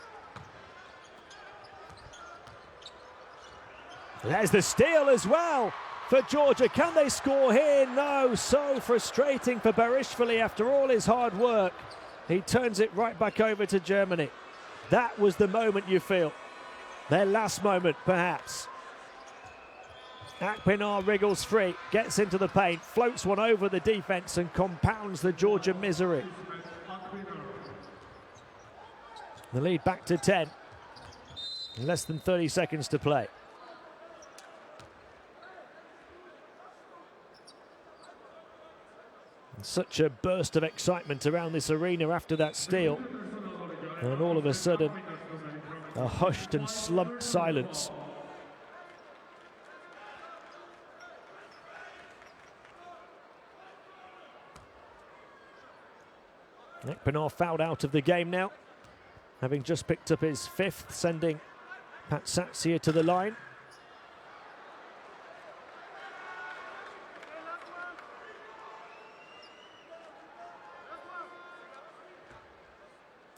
There's the steal as well for Georgia. Can they score here? No. So frustrating for Barishvili after all his hard work. He turns it right back over to Germany. That was the moment, you feel. Their last moment, perhaps. Akpinar wriggles free, gets into the paint, floats one over the defense and compounds the Georgia misery. The lead back to 10. Less than 30 seconds to play. And such a burst of excitement around this arena after that steal. And all of a sudden, a hushed and slumped silence. Akpinar fouled out of the game now, having just picked up his 5th, sending Pat Satsia to the line.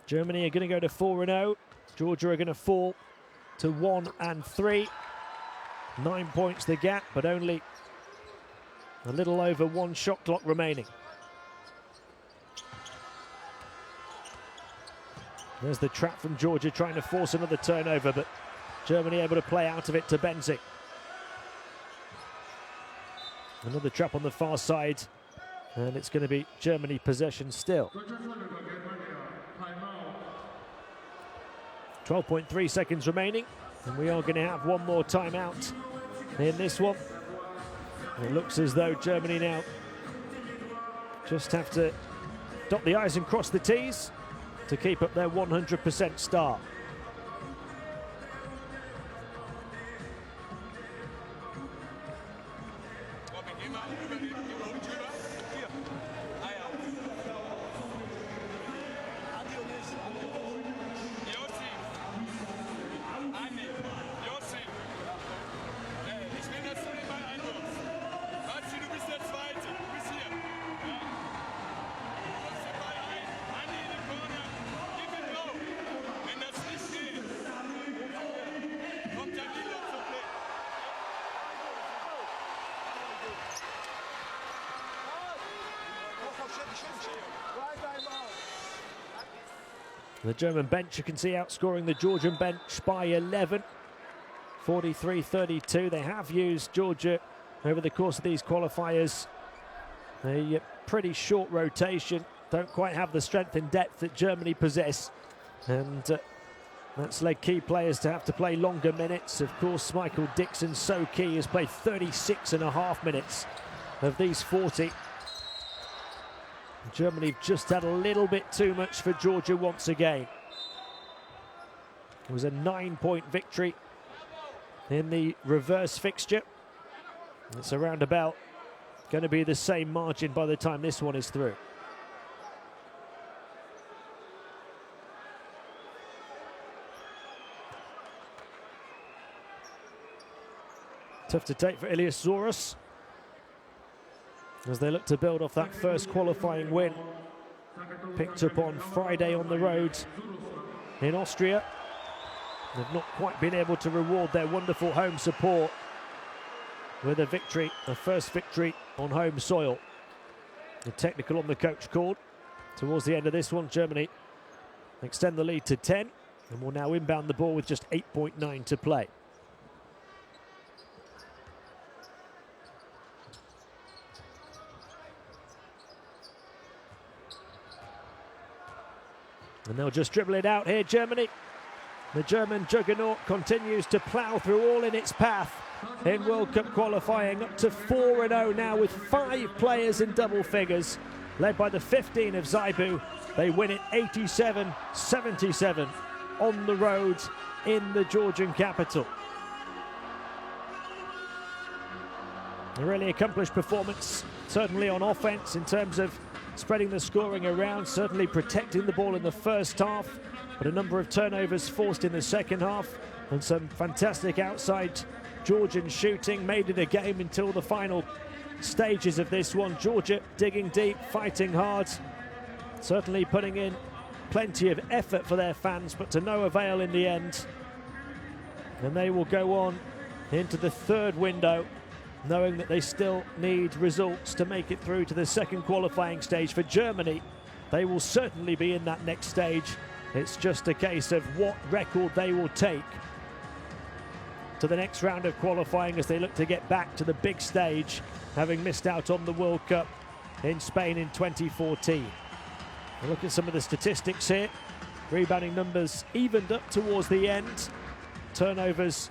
Germany are going to go to 4-0. Georgia are going to fall to 1-3. 9 points the gap, but only a little over 1 shot clock remaining. There's the trap from Georgia trying to force another turnover, but Germany able to play out of it to Benzing. Another trap on the far side, and it's going to be Germany possession still. 12.3 seconds remaining, and we are going to have 1 more timeout in this one. And it looks as though Germany now just have to dot the I's and cross the T's to keep up their 100% start. The German bench, you can see, outscoring the Georgian bench by 11. 43-32. They have used Georgia over the course of these qualifiers. A pretty short rotation. Don't quite have the strength and depth that Germany possess. And that's led key players to have to play longer minutes. Of course, Michael Dixon, so key, has played 36.5 minutes of these 40. Germany have just had a little bit too much for Georgia once again. It was a 9-point victory in the reverse fixture. It's around about going to be the same margin by the time this one is through. Tough to take for Ilias as they look to build off that first qualifying win. Picked up on Friday on the road in Austria. They've not quite been able to reward their wonderful home support with a victory, a first victory on home soil. The technical on the coach called. Towards the end of this one, Germany extend the lead to 10 and will now inbound the ball with just 8.9 to play. And they'll just dribble it out here, Germany. The German juggernaut continues to plough through all in its path. in World Cup qualifying, up to 4-0 now with 5 players in double figures, led by the 15 of Zaibu. They win it 87-77 on the road in the Georgian capital. A really accomplished performance, certainly on offense in terms of spreading the scoring around, certainly protecting the ball in the first half, but a number of turnovers forced in the second half, and some fantastic outside Georgian shooting made it a game until the final stages of this one. Georgia digging deep, fighting hard, certainly putting in plenty of effort for their fans, but to no avail in the end. And they will go on into the third window, knowing that they still need results to make it through to the second qualifying stage. For Germany, they will certainly be in that next stage. It's just a case of what record they will take to the next round of qualifying as they look to get back to the big stage, having missed out on the World Cup in Spain in 2014. And look at some of the statistics here. Rebounding numbers evened up towards the end. Turnovers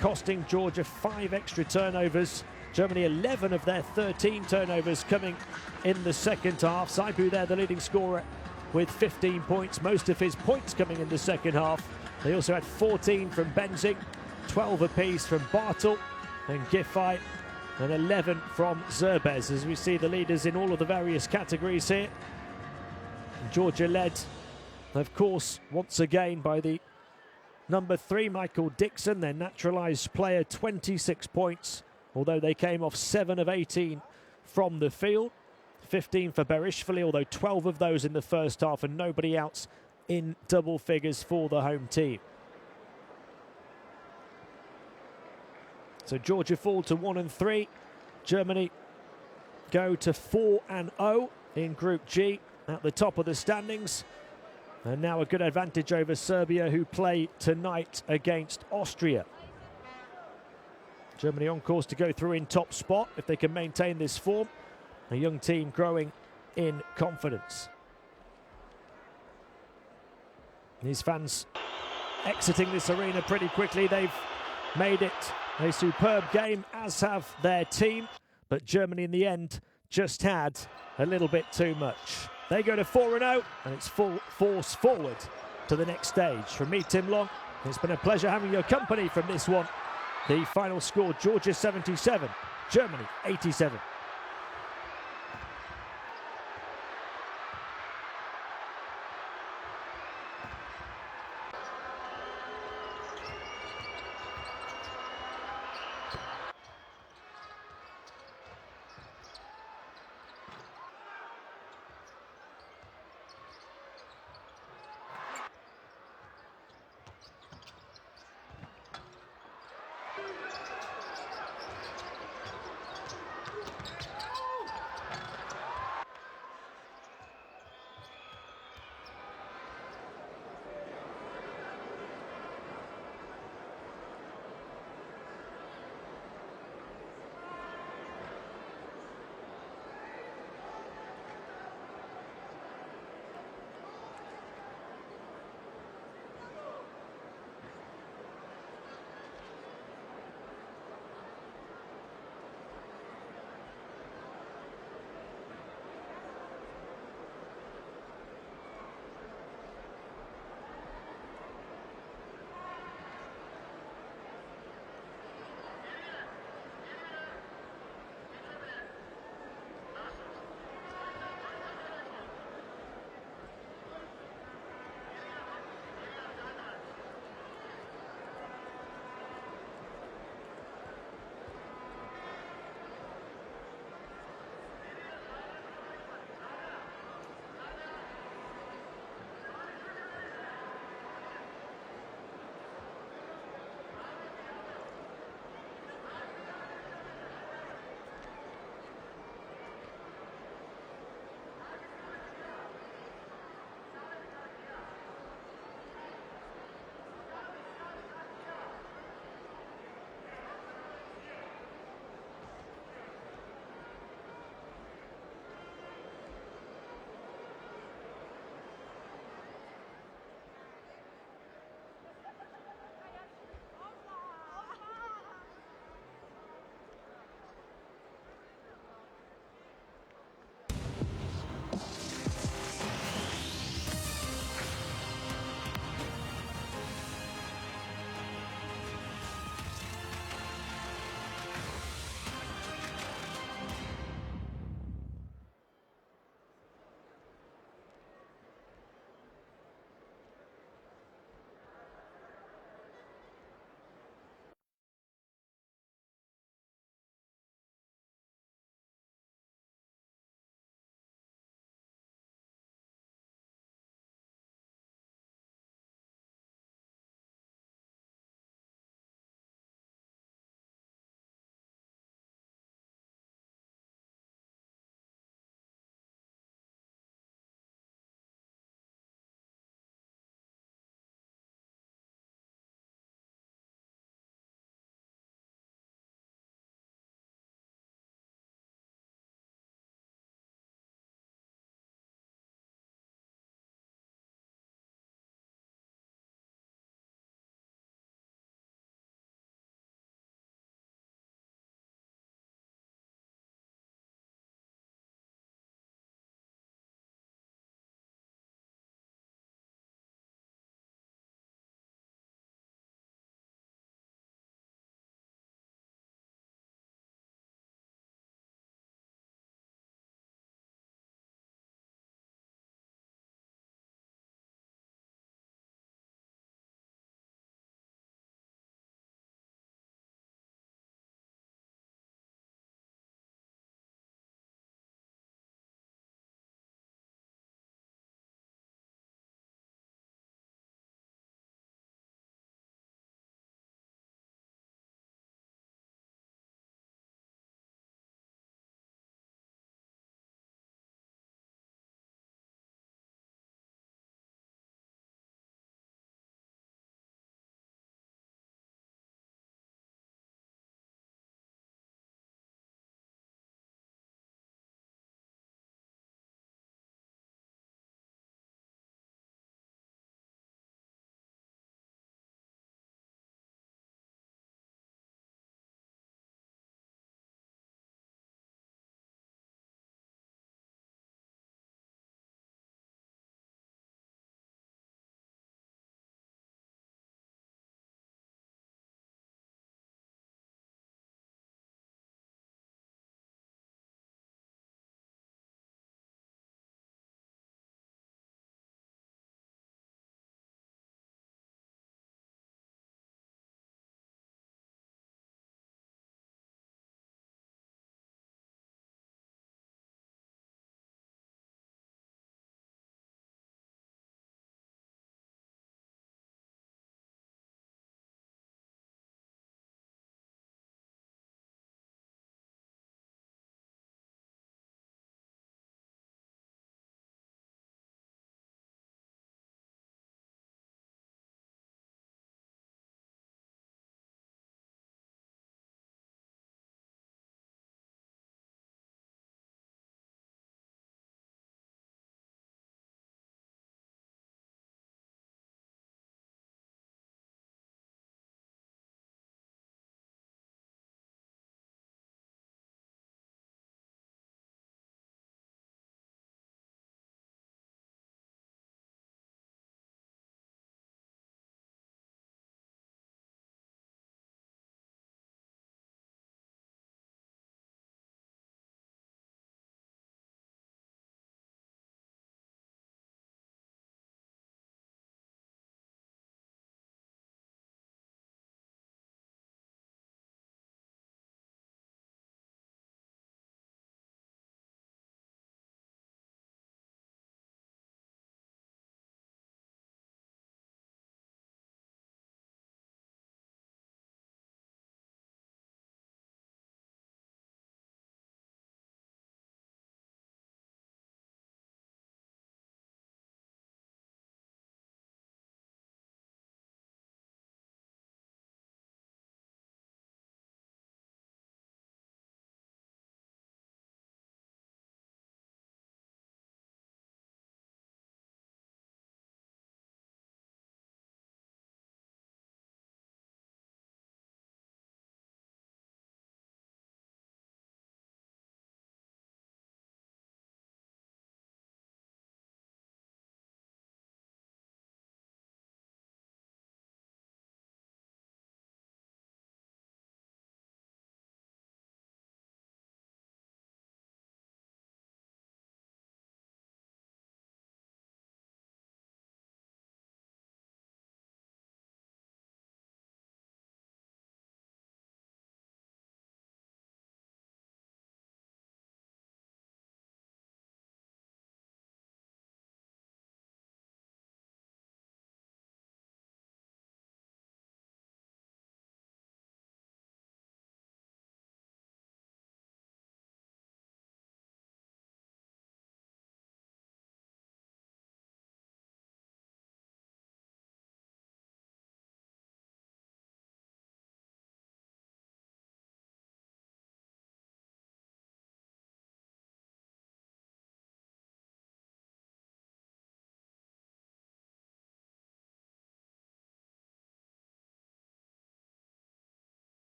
costing Georgia 5 extra turnovers. Germany 11 of their 13 turnovers coming in the second half. Zaibu there, the leading scorer, with 15 points. Most of his points coming in the second half. They also had 14 from Benzing, 12 apiece from Bartel and Giffey, and 11 from Zerbez, as we see the leaders in all of the various categories here. Georgia led, of course, once again by the number 3, Michael Dixon, their naturalised player, 26 points, although they came off 7 of 18 from the field. 15 for Berishvili, although 12 of those in the first half, and nobody else in double figures for the home team. So Georgia fall to 1-3. Germany go to 4-0 in Group G at the top of the standings. And now a good advantage over Serbia, who play tonight against Austria. Germany on course to go through in top spot if they can maintain this form. A young team growing in confidence. These fans exiting this arena pretty quickly. They've made it a superb game, as have their team. But Germany in the end just had a little bit too much. They go to 4-0, and it's full force forward to the next stage. From me, Tim Long, it's been a pleasure having your company from this one. The final score, Georgia 77, Germany 87.